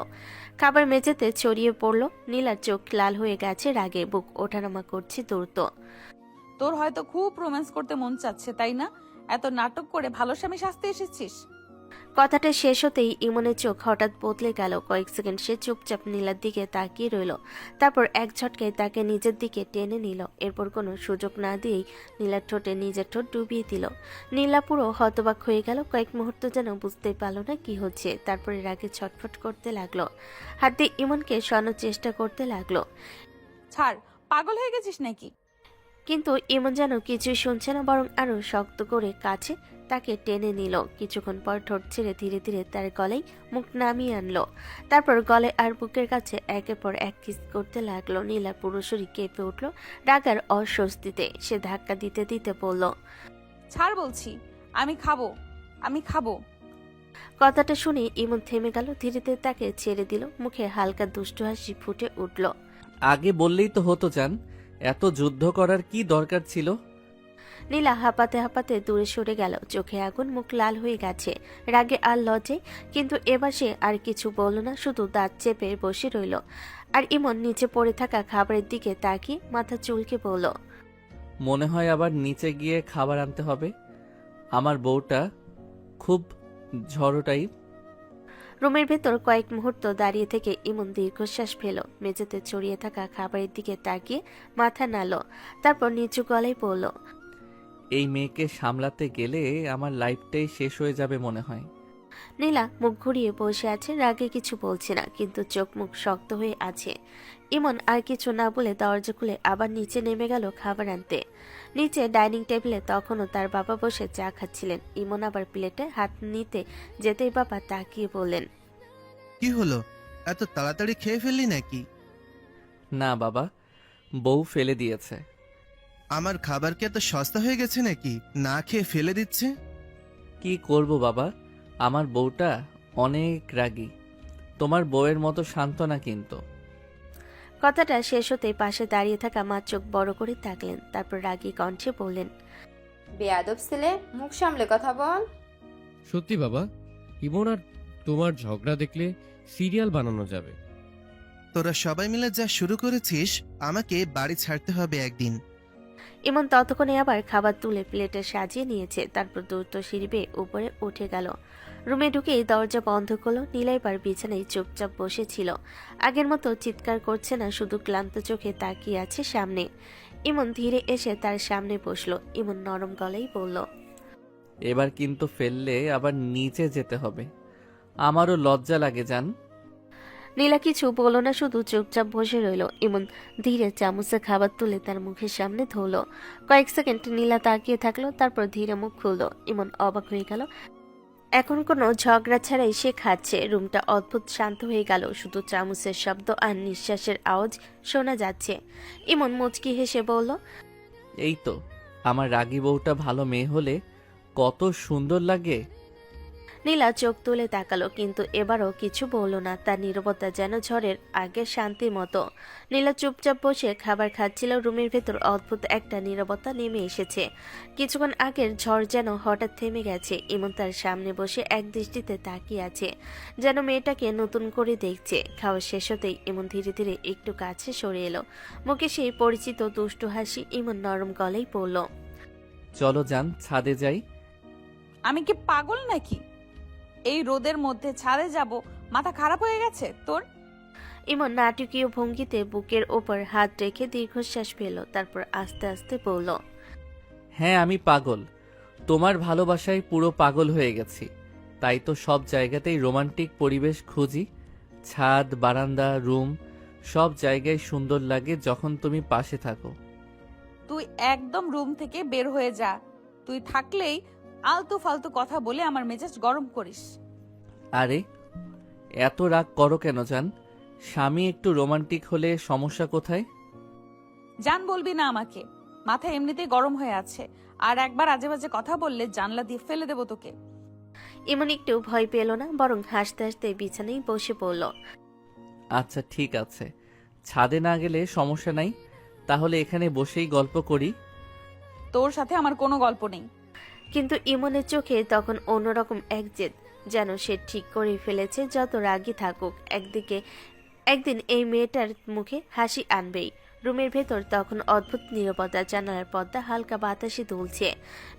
খাবার মেঝেতে ছড়িয়ে পড়ল। নীলার চোখ লাল হয়ে গেছে রাগে, বুক ওঠানামা করছে দ্রুত। তোর হয়তো খুব রোম্যান্স করতে মন চাচ্ছে, তাই না? এত নাটক করে ভালো স্বামী সাজতে এসেছিস। কথাটা শেষ হতেই ইমনের চোখ হঠাৎ বদলে গেল। কয়েক সেকেন্ড সে চুপচাপ নীলার দিকে তাকিয়ে রইল, তারপর এক ঝটকায় তাকে নিজের দিকে টেনে নিল। এরপর কোনো সুযোগ না দিয়েই নীলার ঠোঁটে নিজের ঠোঁট ডুবিয়ে দিল। নীলা পুরো হতবাক হয়ে গেল, কয়েক মুহূর্ত যেন বুঝতেই পারল না কি হচ্ছে। তারপরে রাগে ছটফট করতে লাগলো, হাত দিয়ে ইমনকে সরানোর চেষ্টা করতে লাগলো। ছাড়, পাগল হয়ে গেছিস নাকি? কিন্তু ইমন যেন কিছুই শুনছে না, বরং আরো শক্ত করে কাছে তাকে টেনে নিল। কিছুক্ষণ পর ঠোঁট ছেড়ে ধীরে ধীরে তার গলায় মুখ নামিয়ে আনলো, তারপর গলায় আর বুকের কাছে একের পর এক কিস করতে লাগলো। নীলা পুরো শরীর কেঁপে উঠল রাগার অস্বস্তিতে। সে ধাক্কা দিতে দিতে বলল, ছাড় বলছি, আমি খাবো, আমি খাবো। কথাটা শুনে ইমন থেমে গেল, ধীরে ধীরে তাকে ছেড়ে দিল। মুখে হালকা দুষ্টু হাসি ফুটে উঠল। আগে বললেই তো হতো জান, এত যুদ্ধ করার কি দরকার ছিল? নীলা হাঁপাতে হাঁপাতে দূরে সরে গেল, চোখে আগুন, মুখ লাল হয়ে গেছে রাগে আর লজ্জে। কিন্তু এবার সে আর কিছু বলল না, শুধু দাঁত চেপে বসে রইল। আর ইমন নিচে পড়ে থাকা খাবারের দিকে তাকিয়ে মাথা চুলকে বলল, মনে হয় আবার নিচে গিয়ে খাবার আনতে হবে। আমার বউটা খুব ঝড়ো টাইপ। রুমের ভেতর কয়েক মুহূর্ত দাঁড়িয়ে থেকে ইমন দীর্ঘশ্বাস ফেল, মেঝেতে ছড়িয়ে থাকা খাবারের দিকে তাকিয়ে মাথা নাড়ল, তারপর নিচু গলায় বলল, এই মেয়েকে সামলাতে গেলে আমার লাইফটাই শেষ হয়ে যাবে মনে হয়। নীলা মুখ ঘুরিয়ে বসে আছে, রাগে কিছু বলছে না, কিন্তু চোখ মুখ শক্ত হয়ে আছে। ইমন আর কিছু না বলে দরজা খুলে আবার নিচে নেমে গেল খাবার আনতে। নিচে ডাইনিং টেবিলে তখনও তার বাবা বসে চা খাচ্ছিলেন। ইমন আবার প্লেটে হাত নিতে যেতেই বাবা তাকিয়ে বললেন, কি হলো, এত তাড়াতাড়ি খেয়ে ফেললি নাকি? না বাবা, বউ ফেলে দিয়েছে। আমার খাবার কি এত সস্তা হয়ে গেছে নাকি না খেয়ে ফেলে দিচ্ছে? কি করব বাবা, আমার বউটা অনেক রাগী। তোমার বউয়ের মতো শান্ত না কিন্তু। কথাটা শেষ হতেই পাশে দাঁড়িয়ে থাকা মা চোখ বড় করে তাকলেন, তারপর রাগী কণ্ঠে বললেন, বেয়াদব ছেলে, মুখ সামলে কথা বল। সত্যি বাবা, ইমন আর তোমার ঝগড়া দেখলে সিরিয়াল বানানো যাবে। তোরা সবাই মিলে যা শুরু করেছিস, আমাকে বাড়ি ছাড়তে হবে একদিন। ইমন ততক্ষণে আবার খাবার তুলে প্লেটে সাজিয়ে নিয়েছে, তারপর দ্রুত সিঁড়ি বেয়ে উপরে উঠে গেল। রুমে ঢুকেই দরজা বন্ধ করলো। নীলা এবার বিছানায় চুপচাপ বসেছিল, আগের মতো চিৎকার করছে না, শুধু ক্লান্ত চোখে তাকিয়ে আছে সামনে। ইমন ধীরে এসে তার সামনে বসলো। ইমন নরম গলায় বলল, এবার কিন্তু ফেললে আবার নিচে যেতে হবে। আমারও লজ্জা লাগে জান। নীলা কিছু বলল না, শুধু চুপচাপ বসে রইল। ইমন ধীরে চামচে খাবার তুলে তার মুখের সামনে ধরল। কয়েক সেকেন্ড নীলা তাকিয়ে থাকলো, তারপর ধীরে মুখ খুলল। ইমন অবাক হয়ে গেল। এখন কোনো ঝগড়া ছাড়াই সে খাচ্ছে। রুমটা অদ্ভুত শান্ত হয়ে গেল, শুধু চামচের শব্দ আর নিঃশ্বাসের আওয়াজ শোনা যাচ্ছে। ইমন মুচকি হেসে বলল, এই তো আমার রাগী বউটা ভালো মেয়ে হলে কত সুন্দর লাগে। নীলা চোখ তুলে তাকালো, কিন্তু এবারও কিছু বলল না। তার নীরবতা যেন ঝড়ের আগের শান্তির মতো। নীলা চুপচাপ বসে খাবার খাচ্ছিল। রুমের ভেতর অদ্ভুত একটা নীরবতা নেমে এসেছে। কিছুক্ষণ আগের ঝড় যেন হঠাৎ থেমে গেছে। ইমন তার সামনে বসে এক দৃষ্টিতে তাকিয়ে আছে, যেন মেয়েটাকে নতুন করে দেখছে। খাওয়া শেষ হতেই ইমন ধীরে ধীরে একটু কাছে সরে এলো। মুখে সেই পরিচিত দুষ্টু হাসি। ইমন নরম গলায় বলল, চলো যান, ছাদে যাই। আমি কি পাগল নাকি? এই রোদের মধ্যে ছাদে যাব? মাথা খারাপ হয়ে গেছে তোর? ইমন নাটকীয় ভঙ্গিতে বুকের ওপর হাত রেখে দীর্ঘশ্বাস ফেলল, তারপর আস্তে আস্তে বলল, হ্যাঁ আমি পাগল, তোমার ভালোবাসায় পুরো পাগল হয়ে গেছি। তাই তো সব জায়গাতেই রোমান্টিক পরিবেশ খুঁজি। ছাদ, বারান্দা, রুম, সব জায়গায় সুন্দর লাগে যখন তুমি পাশে থাকো। তুই একদম রুম থেকে বের হয়ে যা। তুই থাকলেই আলতু ফালতু কথা বলে আমার মেজাজ গরম করিস। আরে এত রাগ করো কেন জান? স্বামী একটু রোমান্টিক হলে সমস্যা কোথায়? জান বলবি না আমাকে, মাথা এমনিতেই গরম হয়ে আছে। আর একবার আজে বাজে কথা বললে জানলা দিয়ে ফেলে দেবো তোকে। ইমন একটু ভয় পেল না, বরং হাসতে হাসতে বিছানায় বসে পড়ল। আচ্ছা ঠিক আছে, ছাদে না গেলে সমস্যা নাই, তাহলে এখানে বসেই গল্প করি। তোর সাথে আমার কোনো গল্প নেই। কিন্তু ইমনের চোখে তখন অন্যরকম এক জেদ, যেন সে ঠিক করে ফেলেছে যত রাগী থাকুক একদিন এই মেয়েটার মুখে হাসি আনবেই। রুমের ভেতর তখন অদ্ভুত নীরবতা। জানালার পর্দা হালকা বাতাসে দুলছে।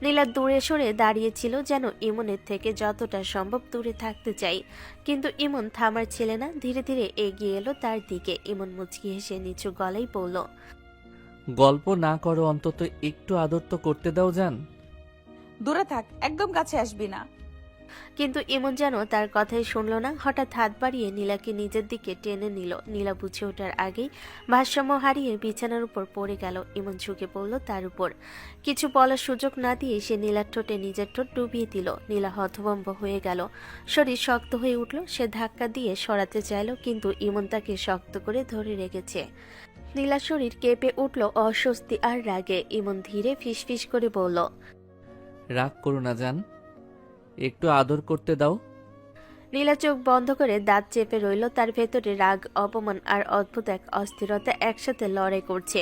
নীলা দূরে সরে দাঁড়িয়েছিল, যেন ইমনের থেকে যতটা সম্ভব দূরে থাকতে চাই। কিন্তু ইমন থামার ছেলে না, ধীরে ধীরে এগিয়ে এলো তার দিকে। ইমন মুচকি হেসে নিচু গলায় বলল, গল্প না করো, অন্তত একটু আদর তো করতে দাও জান। দূরে থাক, একদম কাছে আসবি না। কিন্তু ইমন যেন তার কথাই শুনল না। হঠাৎ হাত বাড়িয়ে নীলাকে নিজের দিকে টেনে নিল। নীলা বুঝে ওঠার আগেই ভারসাম্য হারিয়ে বিছানার উপর পড়ে গেল। ইমন ঝুঁকে পড়ল তার উপর। কিছু বলার সুযোগ না দিয়ে সে নীলার ঠোঁটে নিজের ঠোঁট ডুবিয়ে দিল। নীলা হতভম্ব হয়ে গেল, শরীর শক্ত হয়ে উঠল। সে ধাক্কা দিয়ে সরাতে চাইল, কিন্তু ইমন তাকে শক্ত করে ধরে রেখেছে। নীলার শরীর কেঁপে উঠল অস্বস্তি আর রাগে। ইমন ধীরে ফিসফিস করে বলল, রাগ করো না জান, একটু আদর করতে দাও। নীলা চোখ বন্ধ করে দাঁত চেপে রইল। তার ভেতরে রাগ, অপমান আর অদ্ভুত এক অস্থিরতা একসাথে লড়াই করছে।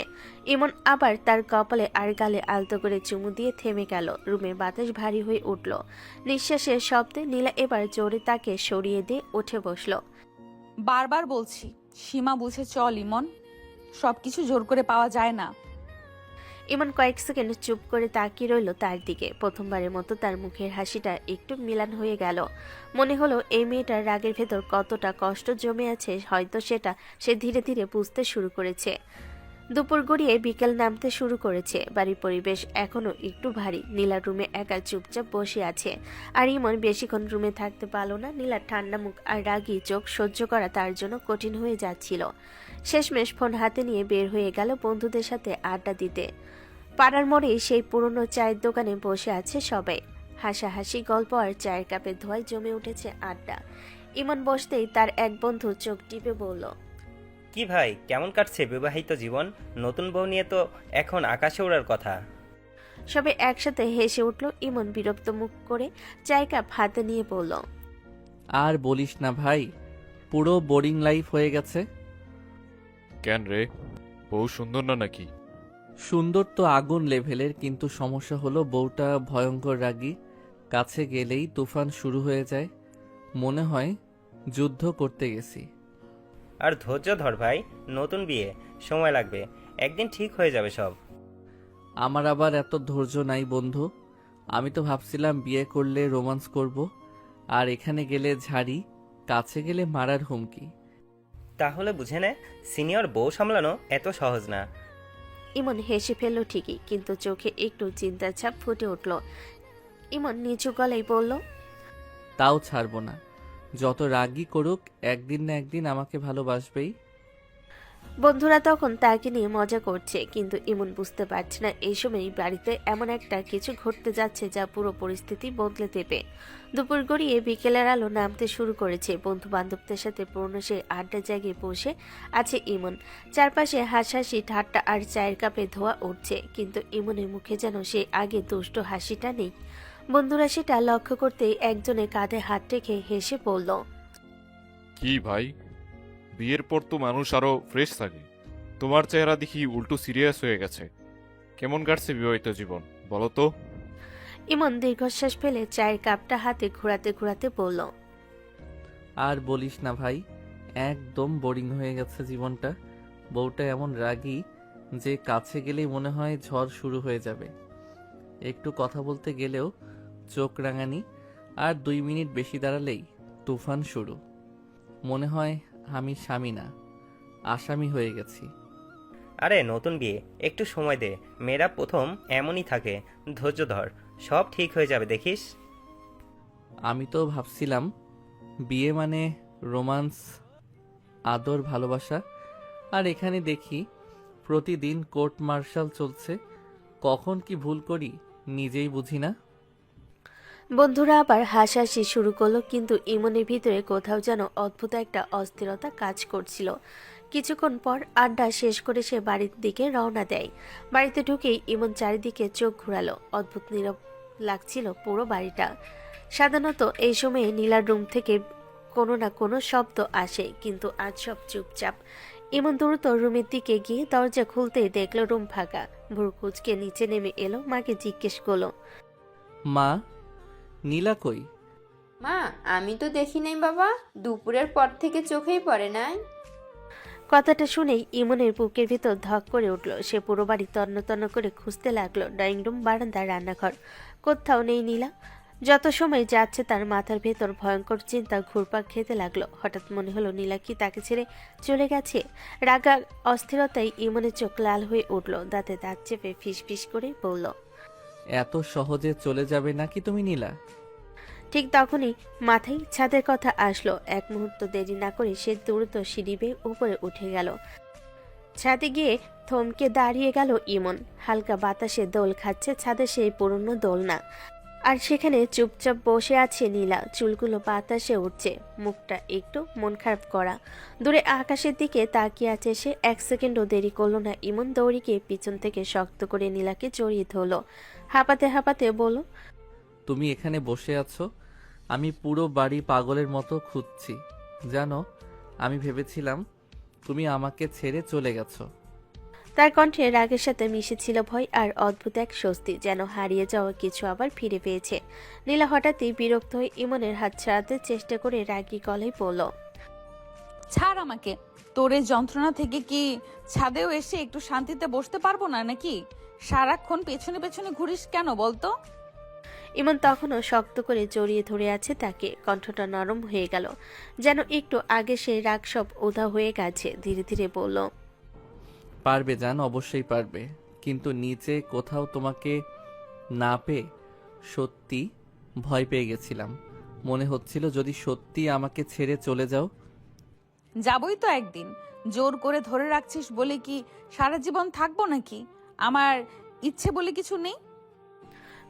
ইমন আবার তার কপালে আর গালে আলতো করে চুমু দিয়ে থেমে গেল। রুমের বাতাস ভারী হয়ে উঠল। নিঃশ্বাসের শব্দে নীলা এবার জোরে তাকে সরিয়ে দিয়ে উঠে বসল। বারবার বলছি, সীমা বুঝে চল ইমন, সবকিছু জোর করে পাওয়া যায় না। ইমন কয়েক সেকেন্ড চুপ করে তাকিয়ে রইল তার দিকে। প্রথমবারের মতো তার মুখের হাসিটা একটু মিলান হয়ে গেল। মনে হলো এই মেয়েটার রাগের ভেতর কতটা কষ্ট জমে আছে, হয়তো সেটা সে ধীরে ধীরে বুঝতে শুরু করেছে। দুপুর গড়িয়ে বিকেল নামতে শুরু করেছে। বাড়ির পরিবেশ এখনো একটু ভারী। নীলা রুমে একা চুপচাপ বসে আছে, আর ইমন বেশিক্ষণ রুমে থাকতে পারল না। নীলার ঠান্ডা মুখ আর রাগী চোখ সহ্য করা তার জন্য কঠিন হয়ে যাচ্ছিল। শেষমেশ ফোন হাতে নিয়ে বের হয়ে গেল বন্ধুদের সাথে আড্ডা দিতে। পাড়ার মোড়ে সেই পুরনো চায়ের দোকানে বসে আছে সবাই। হাসাহাসি, গল্প আর চায়ের কাপে ধোঁয়ায় জমে উঠেছে আড্ডা। ইমন বসতেই তার এক বন্ধু চোখ টিপে বলল, কি ভাই, কেমন কাটছে বিবাহিত জীবন? নতুন বউ নিয়ে তো এখন আকাশে ওড়ার কথা। সবাই একসাথে হেসে উঠল। ইমন বিরক্ত মুখ করে চায়ের কাপ হাতে নিয়ে বলল, আর বলিস না ভাই, পুরো বোরিং লাইফ হয়ে গেছে। কেন রে, বউ সুন্দর না নাকি? সুন্দর তো আগুন লেভেলের, কিন্তু সমস্যা হলো বউটা ভয়ঙ্কর রাগী। কাছে গেলেই তুফান শুরু হয়ে যায়, মনে হয় যুদ্ধ করতে গেছি। আর ধৈর্য ধর ভাই, নতুন বিয়ে, সময় লাগবে, একদিন ঠিক হয়ে যাবে সব। আমার আবার এত ধৈর্য নাই বন্ধু। আমি তো ভাবছিলাম বিয়ে করলে রোমান্স করব, আর এখানে গেলে ঝাড়ি, কাছে গেলে মারার হুমকি। তাহলে বুঝে নে, সিনিয়র বউ সামলানো এত সহজ না। ইমন হেসে ফেলল ঠিকই, কিন্তু চোখে একটু চিন্তার ছাপ ফুটে উঠল। ইমন নিচু গলায় বলল, তাও ছাড়বো না। যত রাগই করুক একদিন না একদিন আমাকে ভালোবাসবেই। বন্ধুরা তখন তাকে নিয়ে মজা করছে, কিন্তু ইমন বুঝতে পারছে না এই সময় বাড়িতে এমন একটা কিছু ঘটতে যাচ্ছে যা পুরো পরিস্থিতি বদলে দেবে। দুপুর গড়িয়ে বিকেলের আলো নামতে শুরু করেছে। বন্ধু বান্ধবদের সাথে পুরনো সেই আড্ডা জায়গায় বসে আছে ইমন। চারপাশে হাসাহাসি, ঠাট্টা আর চায়ের কাপে ধোয়া উঠছে, কিন্তু ইমনের মুখে যেন সে আগে দুষ্ট হাসিটা নেই। বন্ধুরা সেটা লক্ষ্য করতেই একজনের কাঁধে হাত রেখে হেসে বলল, কি ভাই, বিয়ের পর তো মানুষ আরো ফ্রেশ থাকে, তোমার চেহারা দেখি উল্টো সিরিয়াস হয়ে গেছে। কেমন কাটছে বিবাহিত জীবন বলো তো? ইমন দীর্ঘশ্বাস ফেলে চায়ের কাপটা হাতে ঘোরাতে ঘোরাতে বলল, আর বলিস না ভাই, একদম বোরিং হয়ে গেছে জীবনটা। বউটা এমন রাগী যে কাছে গেলেই মনে হয় ঝড় শুরু হয়ে যাবে। একটু কথা বলতে গেলেও চোখ রাঙানি, আর 2 মিনিট বেশি দাঁড়ালেই তুফান শুরু। মনে হয় আমি স্বামী না, আসামি হয়ে গেছি। আরে নতুন বিয়ে, একটু সময় দে। মেয়েরা প্রথম এমনই থাকে, ধৈর্য ধর, সব ঠিক হয়ে যাবে দেখিস। আমি তো ভাবছিলাম বিয়ে মানে রোমান্স, আদর, ভালোবাসা, আর এখানে দেখি প্রতিদিন কোর্ট মার্শাল চলছে। কখন কি ভুল করি নিজেই বুঝি না। বন্ধুরা আবার হাসাহাসি শুরু করলো, কিন্তু ইমনের ভিতরে কোথাও যেন অদ্ভুত একটা অস্থিরতা কাজ করছিল। কিছুক্ষণ পর আড্ডা শেষ করে সে বাড়ির দিকে রওনা দেয়। বাড়িতে ঢুকেই ইমন চারিদিকে চোখ ঘুরালো। অদ্ভুত নীরব লাগছিল পুরো বাড়িটা। সাধারণত এই সময়ে নীলার রুম থেকে কোনো না কোনো শব্দ আসে, কিন্তু আজ সব চুপচাপ। ইমন দ্রুত রুমের দিকে গিয়ে দরজা খুলতেই দেখলো রুম ফাঁকা। ভুরু কুঁচকে নিচে নেমে এলো, মাকে জিজ্ঞেস করলো, মা, নীলা কই? মা, আমি তো দেখি নাই বাবা, দুপুরের পর থেকে চোখেই পড়ে নাই। কথাটা শুনেই ইমনের বুকের ভিতর ধক করে উঠল। সে পুরো বাড়ি তন্ন তন্ন করে খুঁজতে লাগলো, ড্রয়িং রুম, বারান্দা, রান্নাঘর, কোথাও নেই নীলা। যত সময় যাচ্ছে তার মাথার ভেতর ভয়ঙ্কর চিন্তা ঘুরপাক খেতে লাগলো। হঠাৎ মনে হলো নীলা কি তাকে ছেড়ে চলে গেছে। রাগা অস্থিরতায় ইমনের চোখ লাল হয়ে উঠল। দাঁতে দাঁত চেপে ফিস ফিস করে বলল, এত সহজে চলে যাবে নাকি তুমি নীলা? ঠিক তখনই মাথায় ছাদের কথা আসলো। এক মুহূর্ত দেরি না করে সে দ্রুত সিঁড়ি বেয়ে উপরে উঠে গেল। ছাদে গিয়ে থমকে দাঁড়িয়ে গেল ইমন। হালকা বাতাসে দোল খাচ্ছে ছাদে সেই পুরনো দোলনা, আর সেখানে চুপচাপ বসে আছে নীলা। চুলগুলো বাতাসে উঠছে, মুখটা একটু মন খারাপ করা। দূরে আকাশের দিকে তাকিয়ে আছে সে। 1 সেকেন্ডও দেরি করলো না ইমন। দৌড়ে গিয়ে পিছন থেকে শক্ত করে নীলাকে জড়িয়ে ধরলো। হাঁপাতে হাঁপাতে বলল, তুমি এখানে বসে আছো, আমি পুরো বাড়ি পাগলের মতো খুঁজছি। জানো, আমি ভেবেছিলাম তুমি আমাকে ছেড়ে চলে গেছো। তার কণ্ঠে রাগের সাথে মিশেছিল ভয় আর অদ্ভুত এক স্বস্তি, যেন হারিয়ে যাওয়া কিছু আবার ফিরে পেয়েছে। নীলা হঠাৎই বিরক্ত হয়ে ইমনের হাত ছাড়াতে চেষ্টা করে রাগী গলায় বলল, ছাড় আমাকে। তোর এই যন্ত্রণা থেকে কি ছাদেও এসে একটু শান্তিতে বসতে পারবো না নাকি? সারাক্ষণ পেছনে পেছনে ঘুরিস কেন বলতো? ইমন তখনও শক্ত করে জড়িয়ে ধরে আছে তাকে। কণ্ঠটা নরম হয়ে গেল, যেন একটু আগে সেই রাগ সব উধাও হয়ে গেছে। ধীরে ধীরে বলল, পারবে জান, অবশ্যই পারবে, কিন্তু নিচে কোথাও তোমাকে না পেয়ে সত্যি ভয় পেয়ে গেছিলাম। মনে হচ্ছিল যদি সত্যি আমাকে ছেড়ে চলে যাও। যাবই তো একদিন। জোর করে ধরে রাখছিস বলে কি সারা জীবন থাকবো নাকি? আমার ইচ্ছে বলে কিছু নেই।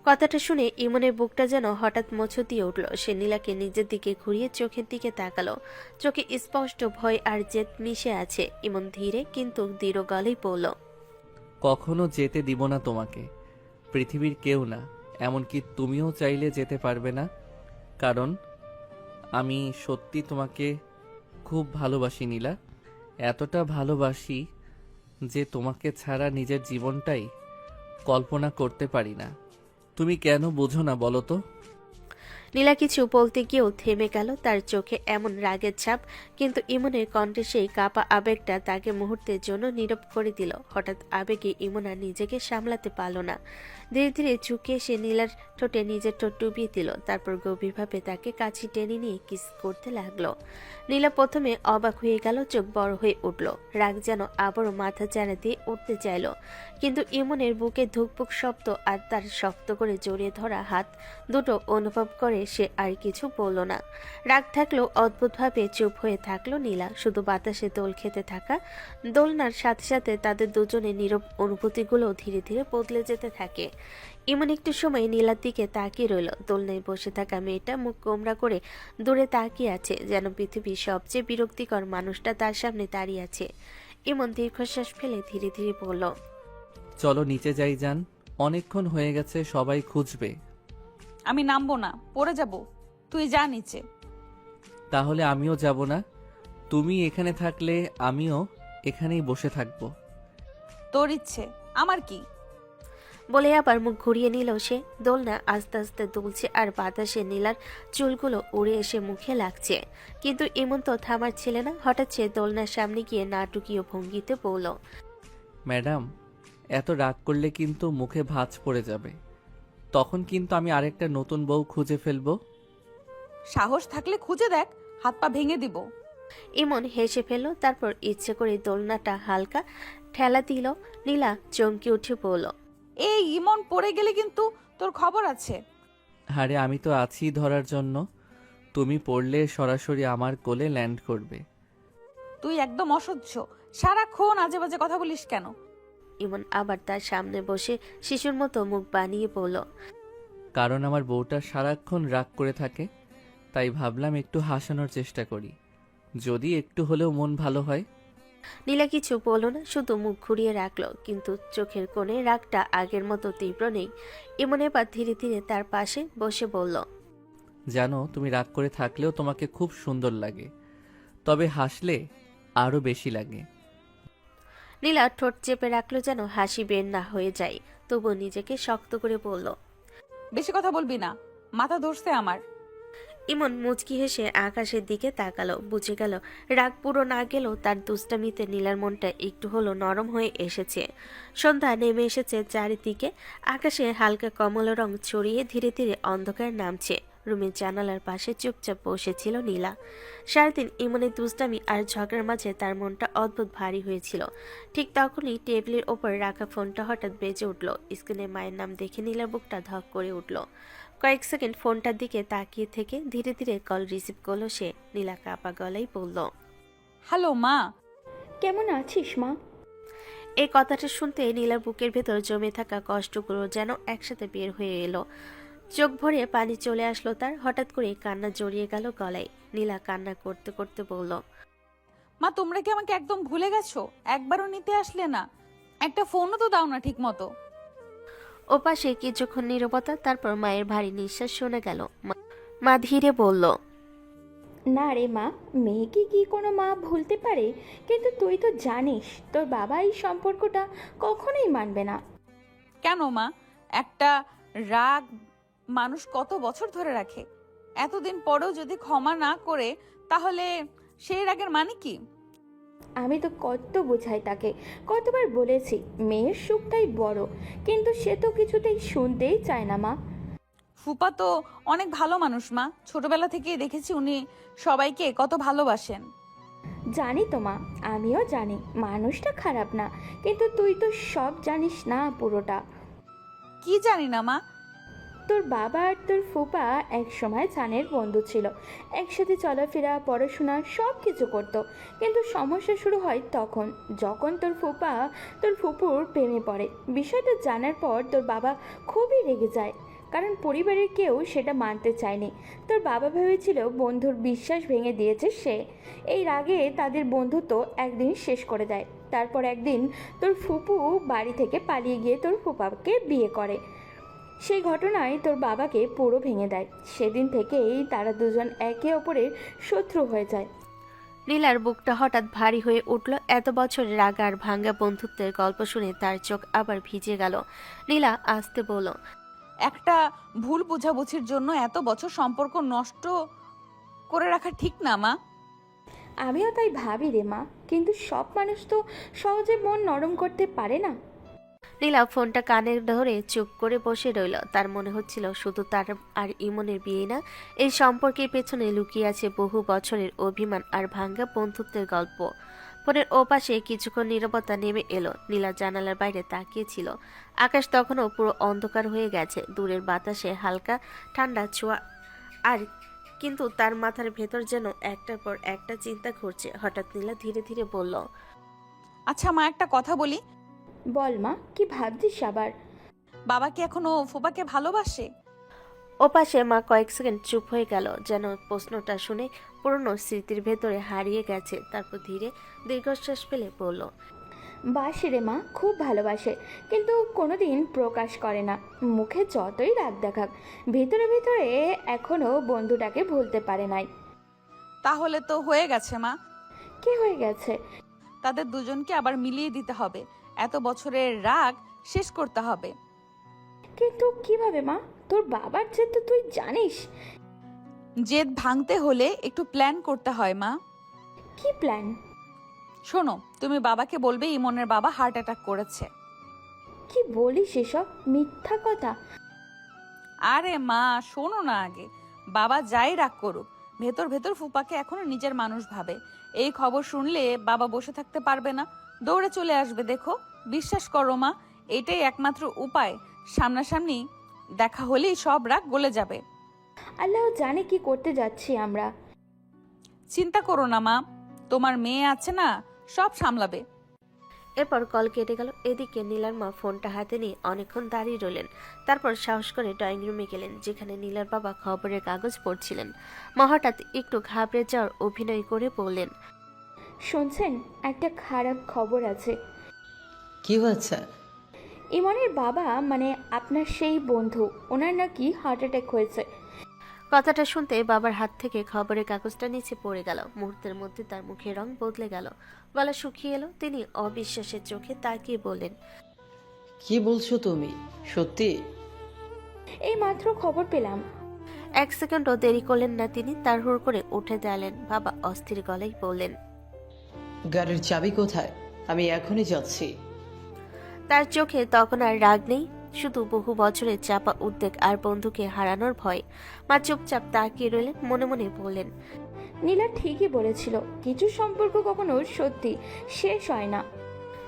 কথাটা শুনে ইমনের বুকটা যেন হঠাৎ মোচড় দিয়ে উঠল। সে নীলাকে নিজের দিকে ঘুরিয়ে চোখের দিকে তাকালো। চোখে স্পষ্ট ভয় আর জেদ মিশে আছে। ইমন ধীরে কিন্তু দৃঢ় গলায় বলল, কখনো যেতে দিব না তোমাকে, পৃথিবীর কেউ না, এমনকি তুমিও চাইলে যেতে পারবে না। কারণ আমি সত্যি তোমাকে খুব ভালোবাসি নীলা, এতটা ভালোবাসি যে তোমাকে ছাড়া নিজের জীবনটাই কল্পনা করতে পারি না। তুমি কেন বোঝো না বলো তো? নীলা কিছু বলতে গিয়েও থেমে গেল, তার চোখে এমন রাগের ছাপ, কিন্তু ইমনের কণ্ঠে সেই কাপা আবেগটা তাকে মুহূর্তের জন্য নীরব করে দিল। হঠাৎ আবেগে ইমন আর নিজেকে সামলাতে পারল না, ধীরে ধীরে ঝুঁকে এসে নীলার ঠোঁটে নিজের ঠোঁট ডুবিয়ে দিল, তারপর গভীরভাবে তাকে কাছে টেনে নিয়ে কিস করতে লাগলো। নীলা প্রথমে অবাক হয়ে গেল, চোখ বড় হয়ে উঠল, রাগ যেন আবারও মাথা চাড়া দিয়ে উঠতে চাইল, কিন্তু ইমনের বুকে ধুকপুক শব্দ আর তার শক্ত করে জড়িয়ে ধরা হাত দুটো অনুভব করে সে আর কিছু বলল না। রাগ থাকলেও অদ্ভুতভাবে চুপ হয়ে থাকলো নীলা, শুধু বাতাসে দোল খেতে থাকা। দোলনার সাথে সাথে তাদের দুজনের নীরব অনুভূতিগুলো ধীরে ধীরে বদলে যেতে থাকে। ইমন একটু সময় নীলার দিকে তাকিয়ে রইল। দোলনায় বসে থাকা মেয়েটা মুখ গোমরা করে দূরে তাকিয়ে আছে, যেন পৃথিবীর সবচেয়ে বিরক্তিকর মানুষটা তার সামনে দাঁড়িয়ে আছে। ইমন দীর্ঘশ্বাস ফেলে ধীরে ধীরে বলল, চলো নিচে যাই যান, অনেকক্ষণ হয়ে গেছে, সবাই খুঁজবে। আমি নামবো না, পড়ে যাব। তুই যা নিচে। তাহলে আমিও যাব না, তুমি এখানে থাকলে আমিও এখানেই বসে থাকবো। তোর ইচ্ছে, আমার কি? বলে আবার মুখ ঘুরিয়ে নিল সে। দোলনা আস্তে আস্তে দুলছে আর বাতাসে নীলার চুলগুলো উড়ে এসে মুখে লাগছে, কিন্তু ইমন তো থামার ছিল না। হঠাৎ সে দোলনার সামনে গিয়ে নাটকীয় ভঙ্গিতে বলল, ম্যাডাম, এত রাগ করলে কিন্তু মুখে ভাঁজ পড়ে যাবে, তখন কিন্তু আমি আরেকটা নতুন বউ খুঁজে ফেলবো। সাহস থাকলে খুঁজে দেখ, হাত পা ভেঙে দিব। ইমন হেসে ফেলল, তারপর ইচ্ছে করে দোলনাটা হালকা ঠেলা দিল। নীলা চমকে উঠে বলল, এই ইমন, পড়ে গেলে কিন্তু তোর খবর আছে। আরে আমি তো আছি ধরার জন্য, তুমি পড়লে সরাসরি আমার কোলে ল্যান্ড করবে। তুই একদম অসহ্য, সারাক্ষণ আজে বাজে কথা বলিস কেন? ইমন আবার তার সামনে বসে শিশুর মতো মুখ বানিয়ে বলল, কারণ আমার বউটা সারাক্ষণ রাগ করে থাকে, তাই ভাবলাম একটু হাসানোর চেষ্টা করি, যদি একটু হলেও মন ভালো হয়। নীলা কিছু বলল না, শুধু মুখ ঘুরিয়ে রাখলো, কিন্তু চোখের কোণে রাগটা আগের মতো তীব্র নেই। ইমন এবার ধীরে ধীরে তার পাশে বসে বলল, জানো, তুমি রাগ করে থাকলেও তোমাকে খুব সুন্দর লাগে, তবে হাসলে আরো বেশি লাগে। নীলা ঠোঁট চেপে রাখলো যেন হাসি বের না হয়ে যায়, তবু নিজেকে শক্ত করে বলল, বেশি কথা বলবি না, মাথা ধরছে আমার। ইমন মুচকি হেসে আকাশের দিকে তাকালো, বুঝে গেল রাগ পুরো না গেলেও তার দুষ্টামিতে নীলার মনটা একটু হলো নরম হয়ে এসেছে। সন্ধ্যা নেমে এসেছে চারিদিকে, আকাশে হালকা কমল রং ছড়িয়ে ধীরে ধীরে অন্ধকার নামছে। রুমের জানালার পাশে চুপচাপ বসেছিল নীলা। সারাদিন ইমনের দুষ্টামি আর ঝগড়ার মাঝে তার মনটা অদ্ভুত ভারী হয়েছিল। ঠিক তখনই টেবিলের ওপর রাখা ফোনটা হঠাৎ বেজে উঠল। স্ক্রিনে মায়ের নাম দেখে নীলার বুকটা ধক করে উঠল। কয়েক সেকেন্ড ফোনটার দিকে তাকিয়ে থেকে ধীরে ধীরে কল রিসিভ করলো সে। নীলা কাপা গলায় বলল, হ্যালো মা। কেমন আছিস মা? এই কথাটা শুনতে নীলার বুকের ভেতর জমে থাকা কষ্টগুলো যেন একসাথে বের হয়ে এলো। চোখ ভরে পানি চলে আসলো তার। হঠাৎ করে কান্না জড়িয়ে গেল গলায়। নীলা কান্না করতে করতে বলল, মা, তোমরা কি আমাকে একদম ভুলে গেছো? একবারও নিতে আসলে না, একটা ফোনও তো দাও না ঠিক মতো। ওপাশে কিছুক্ষণ নীরবতা, তারপর মায়ের ভারী নিঃশ্বাস শোনা গেল। মা ধীরে বলল, না রে মা, মেয়েকে কি কোনো মা ভুলতে পারে? কিন্তু তুই তো জানিস তোর বাবা এই সম্পর্কটা কখনোই মানবে না। কেন মা? একটা রাগ মানুষ কত বছর ধরে রাখে, এতদিন পরেও যদি ক্ষমা না করে, তাহলে সেই রাগের মানে কি? আমি তো কত বোঝাই তাকে, কতবার বলেছি মেয়ের সুখটাই বড়, কিন্তু সে তো কিছুতেই শুনতেই চায় না মা। ফুপা তো অনেক ভালো মানুষ মা, ছোটবেলা থেকেই দেখেছি উনি সবাইকে কত ভালোবাসেন। জানি তো মা, আমিও জানি মানুষটা খারাপ না, কিন্তু তুই তো সব জানিস না পুরোটা। কি জানি না মা? তোর বাবা আর তোর ফুপা এক সময় জানের বন্ধু ছিল, একসাথে চলাফেরা, পড়াশোনা সব কিছু করতো। কিন্তু সমস্যা শুরু হয় তখন, যখন তোর ফুপা তোর ফুপুর প্রেমে পড়ে। বিষয়টা জানার পর তোর বাবা খুবই রেগে যায়, কারণ পরিবারের কেউ সেটা মানতে চায়নি। তোর বাবা ভেবেছিল বন্ধুর বিশ্বাস ভেঙে দিয়েছে সে। এই রাগে তাদের বন্ধুত্ব একদিন শেষ করে দেয়। তারপর একদিন তোর ফুপু বাড়ি থেকে পালিয়ে গিয়ে তোর ফুপাকে বিয়ে করে। সেই ঘটনায় তোর বাবাকে পুরো ভেঙে দেয়। সেদিন থেকেই তারা দুজন একে অপরের শত্রু হয়ে যায়। নীলার বুকটা হঠাৎ ভারী হয়ে উঠল। এত বছরের রাগ আর ভাঙ্গা বন্ধুত্বের গল্প শুনে তার চোখ আবার ভিজে গেল। নীলা আস্তে বলল, একটা ভুল বোঝাবুঝির জন্য এত বছর সম্পর্ক নষ্ট করে রাখা ঠিক না মা। আমিও তাই ভাবি রে মা, কিন্তু সব মানুষ তো সহজে মন নরম করতে পারে না। নীলা ফোনটা কানে ধরে চুপ করে বসে রইল। তার মনে হচ্ছিল শুধু তার আর ইমনের বিয়ে না, এই সম্পর্কের পেছনে লুকিয়ে আছে বহু বছরের অভিমান আর ভাঙ্গা বন্ধুত্বের গল্প। ফোনের ওপাশে কিছুক্ষণ নীরবতা নেমে এলো। নীলা জানালার বাইরে তাকিয়েছিল। আকাশ তখনও পুরো অন্ধকার হয়ে গেছে, দূরের বাতাসে হালকা ঠান্ডা ছোঁয়া, আর কিন্তু তার মাথার ভেতর যেন একটার পর একটা চিন্তা ঘুরছে। হঠাৎ নীলা ধীরে ধীরে বলল, আচ্ছা মা, একটা কথা বলি। বল মা, কি ভাবছিস আবার? বাবা কি এখনো ফুপাকে ভালোবাসে? ওপাশে মা কয়েক সেকেন্ড চুপ হয়ে গেল, যেন প্রশ্নটা শুনে পুরনো স্মৃতির ভেতরে হারিয়ে গেছে। তারপর ধীরে দীর্ঘশ্বাস ফেলে বলল, বাসে রে মা, খুব ভালোবাসে, কিন্তু কোনোদিন প্রকাশ করে না। মুখে যতই রাগ দেখাক, ভেতরে ভেতরে এখনো বন্ধুটাকে ভুলতে পারে নাই। তাহলে তো হয়ে গেছে মা। কি হয়ে গেছে? তাদের দুজনকে আবার মিলিয়ে দিতে হবে, এত বছরের রাগ শেষ করতে হবে। কিন্তু কিভাবে মা? তোর বাবার জেদ তো তুই জানিস। জেদ ভাঙতে হলে একটু প্ল্যান করতে হয় মা। কি প্ল্যান? শোনো, তুমি বাবাকে বলবে ইমনের বাবা হার্ট অ্যাটাক করেছে। কি বলিস এসব মিথ্যা কথা? আরে মা, শোনো না আগে। বাবা যাই রাগ করুক, ভেতর ভেতর ফুপাকে এখনো নিজের মানুষ ভাবে। এই খবর শুনলে বাবা বসে থাকতে পারবে না, দৌড়ে চলে আসবে। দেখো, বিশ্বাস করো মা, এটাই একমাত্র উপায়। সামনাসামনি দেখা হলেই সব রাগ গলে যাবে। আল্লাহ জানে কি করতে যাচ্ছি আমরা। চিন্তা করো না মা, তোমার মেয়ে আছে না, সব সামলাবে। এরপর কল কেটে গেল। এদিকে নীলার মা ফোনটা হাতে নিয়ে অনেকক্ষণ দাঁড়িয়ে রইলেন। তারপর সাহস করে ড্রয়িং রুমে গেলেন, যেখানে নীলার বাবা খবরের কাগজ পড়ছিলেন। মা হঠাৎ একটু ঘাবড়ে যাওয়ার অভিনয় করে বললেন, শুনছেন, একটা খারাপ খবর আছে। কি হয়েছে? ইমনের বাবা, মানে আপনার সেই বন্ধু, ওনার নাকি হার্ট অ্যাটাক হয়েছে। কথাটা শুনতে বাবার হাত থেকে খবরের কাগজটা নিচে পড়ে গেল। মুহূর্তের মধ্যে তার মুখের রং বদলে গেল, গলা শুকিয়ে এলো। তিনি অবিশ্বাসের চোখে তাকিয়ে বললেন, কি বলছো তুমি? সত্যি? এই মাত্র খবর পেলাম। এক সেকেন্ডও দেরি করলেন না তিনি, তাড়াহুড়ো করে উঠে দাঁড়ালেন। বাবা অস্থির গলায় বললেন, গাড়ির চাবি কোথায়? আমি এখনই যাচ্ছি। তার চোখে তখন আর রাগ নেই, শুধু বহু বছরের চাপা উদ্বেগ আর বন্ধুকে হারানোর ভয়। মা চুপচাপ তাকিয়ে রইলেন, মনে মনে বললেন, নীলা ঠিকই বলেছিল, কিছু সম্পর্ক কখনো সত্যি শেষ হয় না।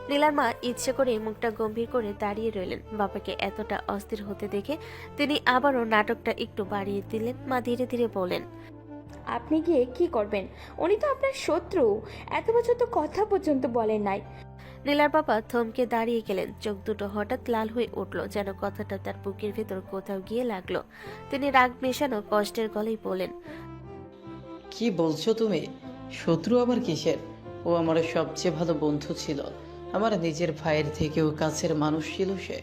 নীলার মা ইচ্ছে করে মুখটা গম্ভীর করে দাঁড়িয়ে রইলেন। বাবাকে এতটা অস্থির হতে দেখে তিনি আবারও নাটকটা একটু বাড়িয়ে দিলেন। মা ধীরে ধীরে বলেন, আপনি গিয়ে কি করবেন? উনি তো আপনার শত্রু, এত বছর তো কথা পর্যন্ত বলেন নাই। নীলার বাবা থমকে দাঁড়িয়ে গেলেন, চোখ দুটো হঠাৎ লাল হয়ে উঠল, যেন কথাটা তার বুকের ভেতর কোথাও গিয়ে লাগলো। তিনি রাগ মেশানো কষ্টের গলায় বলেন, কি বলছো তুমি? শত্রু আবার কিসের? ও আমার সবচেয়ে ভালো বন্ধু ছিল, আমার নিজের ভাইয়ের থেকেও কাছের মানুষ ছিল সে।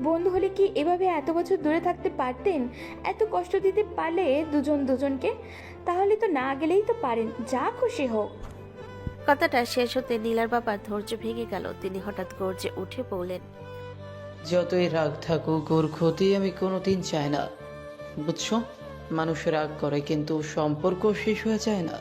বন্ধু হলে কি এভাবে এত বছর দূরে থাকতে পারতেন? এত কষ্ট দিতে পারলে দুজন দুজনকে? তাহলে তো না গেলেই তো পারেন, যা খুশি হোক। কথাটা শেষ হতে নীলার বাবার ধৈর্য ভেঙে গেল। তিনি হঠাৎ গর্জে উঠে বললেন, যতই রাগ থাকুক, ওর ক্ষতি আমি কোনোদিন চাই না, বুঝছো? মানুষ রাগ করে, কিন্তু সম্পর্ক শেষ হয়ে যায় না।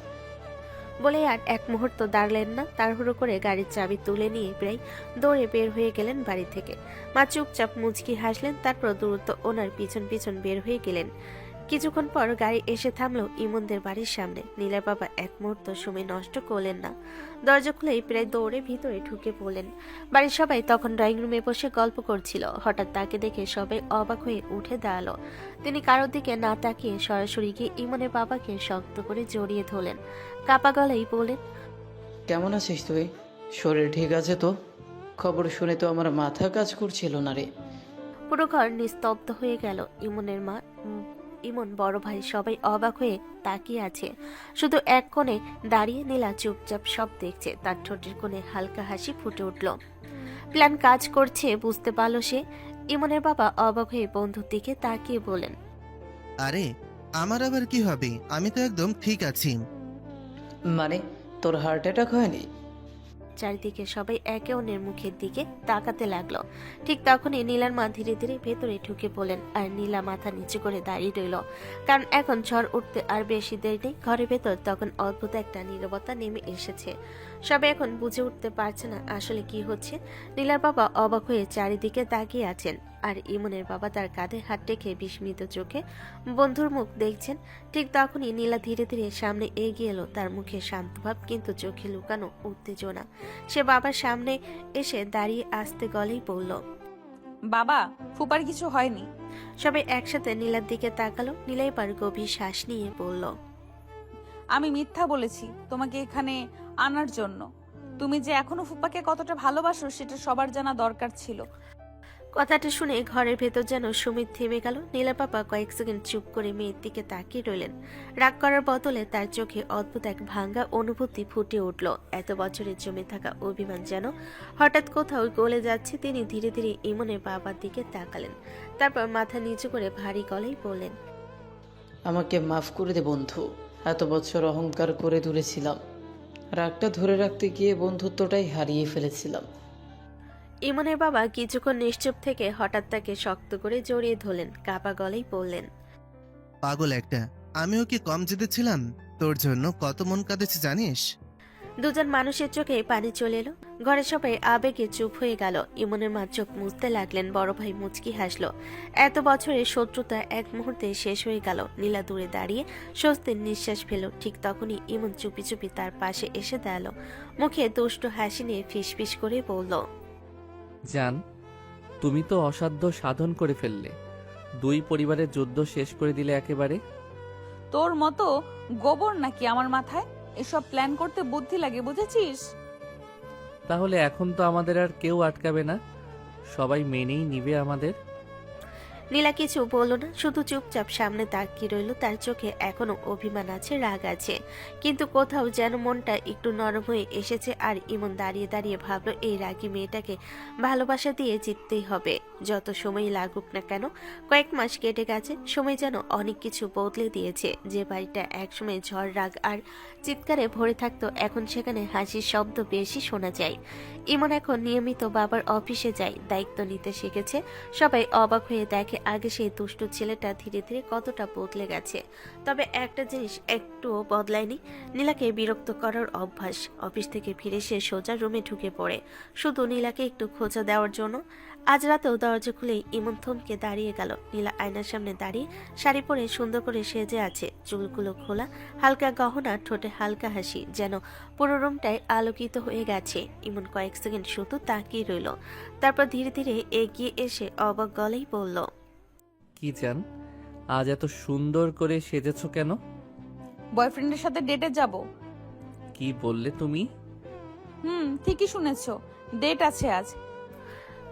বলে আর এক মুহূর্ত দাঁড়ালেন না, তাড়াহুড়ো করে গাড়ির চাবি তুলে নিয়ে প্রায় দৌড়ে বের হয়ে গেলেন বাড়ি থেকে। মা চুপচাপ মুচকি হাসলেন, তারপর দ্রুত ওনার পিছন পিছন বের হয়ে গেলেন। কিছুক্ষণ পর গাড়ি এসে থামলো ইমনদের বাড়ির সামনে। নীলার বাবা এক মুহূর্ত সময় নষ্ট করলেন না, দরজা খুলেই প্রায় দৌড়ে ভিতরে ঢুকে পড়লেন। বাড়ির সবাই তখন ড্রয়িং রুমে বসে গল্প করছিল। হঠাৎ তাকে দেখে সবাই অবাক হয়ে উঠে দাঁড়ালো। তিনি কারোর দিকে না তাকিয়ে সরাসরি গিয়ে ইমনের বাবাকে শক্ত করে জড়িয়ে ধরলেন। কাপা গলায় বললেন, কেমন আছিস তুই? শরীর ঠিক আছে তো? খবর শুনে তো আমার মাথা কাজ করছিল না রে। পুরো ঘর নিস্তব্ধ হয়ে গেল। ইমনের মা, ইমন, বড় ভাই সবাই অবাক হয়ে তাকিয়ে আছে। শুধু এক কোণে দাঁড়িয়ে নীলা চুপচাপ সব দেখছে। তার ঠোঁটের কোণে হালকা হাসি ফুটে উঠল। প্ল্যান কাজ করছে বুঝতে পারল সে। ইমনের বাবা অবাক হয়ে বন্ধুর দিকে তাকিয়ে বলেন, আরে আমার আবার কি হবে? আমি তো একদম ঠিক আছি। মানে তোর হার্ট অ্যাটাক হয়নি? চারিদিকে সবাই একে অন্যের মুখের দিকে তাকাতে লাগলো। ঠিক তখনই নীলার মা ধীরে ধীরে ভেতরে ঢুকে পড়লেন, আর নীলা মাথা নিচু করে দাঁড়িয়ে রইল, কারণ এখন ঝড় উঠতে আর বেশি দেরি নেই। ঘরের ভেতর তখন অদ্ভুত একটা নীরবতা নেমে এসেছে। সবাই এখন বুঝে উঠতে পারছে না আসলে কি হচ্ছে। নীলার বাবা অবাক হয়ে চারিদিকে তাকিয়ে আছেন, আর ইমনের বাবা তার কাঁধে হাত রেখে বিস্মিত চোখে বন্ধুর মুখ দেখছেন। ঠিক তখনই নীলা ধীরে ধীরে সামনে এগিয়ে এলো, তার মুখে শান্তভাব কিন্তু চোখে লুকানো উত্তেজনা। সে বাবার সামনে এসে দাঁড়িয়ে আস্তে গলেই বলল, বাবা, ফুপার কিছু হয়নি। সবাই একসাথে নীলার দিকে তাকালো। নীলা এবার গভীর শ্বাস নিয়ে বলল, আমি মিথ্যা বলেছি তোমাকে এখানে আনার জন্য। তুমি যে এখনো ফুপাকে কতটা ভালোবাসো সেটা সবার জানা দরকার ছিল। কথাটা শুনে ঘরের ভেতর যেন সুমিত থেমে গেল। নীলা বাবা কয়েক সেকেন্ড চুপ করে মেয়ের দিকে তাকিয়ে রইলেন। রাগ করার বদলে তার চোখে অদ্ভুত এক ভাঙ্গা অনুভূতি ফুটে উঠল। এত বছরের জমে থাকা অভিমান যেন হঠাৎ কোথাও গলে যাচ্ছে। তিনি ধীরে ধীরে ইমনের বাবার দিকে তাকালেন, তারপর মাথা নিচু করে ভারী গলায় বললেন, আমাকে মাফ করে দে বন্ধু। এত বছর অহংকার করে দূরে ছিলাম, রাগটা ধরে রাখতে গিয়ে বন্ধুত্বটাই হারিয়ে ফেলেছিলাম। ইমনের বাবা কিছুক্ষণ নিশ্চুপ থেকে হঠাৎ তাকে শক্ত করে জড়িয়ে ধরলেন, কাপা গলায় বললেন, পাগল একটা, আমিও কি কম জেদেছিলাম? তোর জন্য কত মন কাঁদেছে জানিস? দুজন মানুষের চোখে পানি চলে এলো। ঘরের সবাই আবেগে চুপ হয়ে গেল। ইমনের মা চোখ মুছতে লাগলেন, বড় ভাই মুচকি হাসলো। এত বছরের শত্রুতা এক মুহূর্তে শেষ হয়ে গেল। নীলা দূরে দাঁড়িয়ে স্বস্তির নিঃশ্বাস ফেল। ঠিক তখনই ইমন চুপি চুপি তার পাশে এসে দাঁড়ালো, মুখে দুষ্টু হাসি নিয়ে ফিসফিস করে বলল, জান, তুমি তো অসাধ্য সাধন করে ফেললে। দুই পরিবারের যুদ্ধ শেষ করে দিলে একেবারে। তোর মতো গোবর নাকি আমার মাথায়? এসব প্ল্যান করতে বুদ্ধি লাগে, বুঝেছিস? তাহলে এখন তো আমাদের আর কেউ আটকাবে না, সবাই মেনেই নিবে আমাদের। নীলা কিছু বলল না, শুধু চুপচাপ সামনে তাকিয়ে রইল। তার চোখে এখনো অভিমান আছে, রাগ আছে, কিন্তু কোথাও যেন মনটা একটু নরম হয়ে এসেছে। আর ইমন দাঁড়িয়ে দাঁড়িয়ে ভাবলো, এই রাগী মেয়েটাকে ভালোবাসা দিয়ে জিততেই হবে, যত সময় লাগুক না কেন। কয়েক মাস কেটে গেছে, সময় যেন অনেক কিছু বদলে দিয়েছে। যে বাড়িটা একসময় ঝড়, রাগ আর চিৎকারে ভরে থাকতো, এখন সেখানে হাসির শব্দ বেশি শোনা যায়। ইমন এখন নিয়মিত বাবার অফিসে যায়, দায়িত্ব নিতে শিখেছে। সবাই অবাক হয়ে দেখে আগে সেই দুষ্টু ছেলেটা ধীরে ধীরে কতটা বদলে গেছে। তবে একটা জিনিস একটুও বদলায়নি, নীলাকে বিরক্ত করার অভ্যাস। অফিস থেকে ফিরে সে সোজা রুমে ঢুকে পড়ে, শুধু নীলাকে একটু খোঁজা দেওয়ার জন্য। আজ রাতেও দরজা খুলেই ইমন থমকে দাঁড়িয়ে গেল। নীলা আয়নার সামনে দাঁড়িয়ে শাড়ি পরে সুন্দর করে সেজে আছে, চুলগুলো খোলা, হালকা গহনা, ঠোঁটে হালকা হাসি, যেন পুরো রুমটাই আলোকিত হয়ে গেছে। ইমন কয়েক সেকেন্ড শুধু তাকিয়ে রইল, তারপর ধীরে ধীরে এগিয়ে এসে অবাক গলেই বলল, কি জান, আজ এত সুন্দর করে সেজেছো কেন? বয়ফ্রেন্ডের সাথে ডেটে যাব। কি বললে তুমি? ঠিকই শুনেছো, ডেট আছে আজ।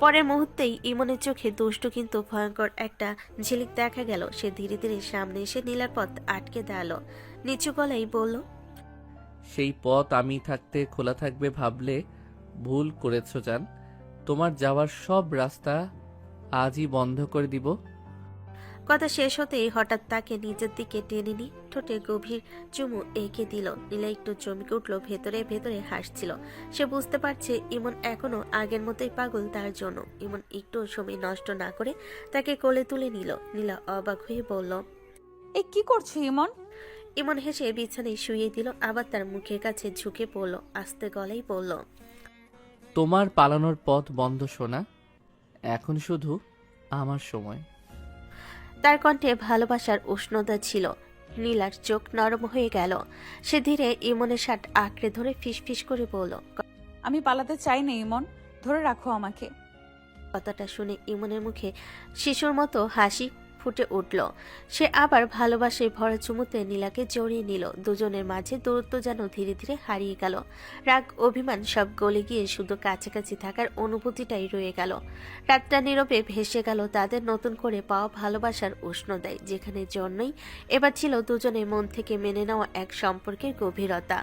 পরের মুহূর্তেই ইমনের চোখে দুষ্টু কিন্তু ভয়ঙ্কর একটা ঝিলিক দেখা গেল। সে ধীরে ধীরে সামনে এসে নীলার পথ আটকে দাঁড়ালো, নিচু গলায় বলল, সেই পথ আমি থাকতে খোলা থাকবে ভাবলে ভুল করেছো জান। তোমার যাওয়ার সব রাস্তা আজই বন্ধ করে দিব। কথা শেষ হতেই হঠাৎ তাকে নিজের দিকে টেনে নি, ঠোঁটে গভীর চুমু এঁকে দিল। নীলা একটু চমকে উঠল, ভেতরে ভেতরে হাসছিল। সে বুঝতে পারছে ইমন এখনো আগের মতোই পাগল তার জন্য। ইমন একটু সময় নষ্ট না করে তাকে কোলে তুলে নিল। নীলা অবাক হয়ে বলল, এ কি করছো ইমন? ইমন হেসে বিছানায় শুইয়ে দিল, আবার তার মুখের কাছে ঝুঁকে পড়ল, আস্তে গলায় বলল, তোমার পালানোর পথ বন্ধ শোনা, এখন শুধু আমার সময়। তার কণ্ঠে ভালোবাসার উষ্ণতা ছিল। নীলার চোখ নরম হয়ে গেল। সে ধীরে ইমনের শার্ট আঁকড়ে ধরে ফিসফিস করে বলল, আমি পালাতে চাই না ইমন, ধরে রাখো আমাকে। কথাটা শুনে ইমনের মুখে শিশুর মতো হাসি ফুটে উঠল। সে আবার ভালোবাসায় ভরা চুমুতে নীলাকে জড়িয়ে নিল। দুজনের মাঝে দূরত্ব যেন ধীরে ধীরে হারিয়ে গেল। রাগ, অভিমান সব গলে গিয়ে শুধু কাছাকাছি থাকার অনুভূতিটাই রয়ে গেল। রাতটা নীরবে ভেসে গেল তাদের নতুন করে পাওয়া ভালোবাসার উষ্ণতায়, যেখানে জন্যই এবার ছিল দুজনের মন থেকে মেনে নেওয়া এক সম্পর্কের গভীরতা।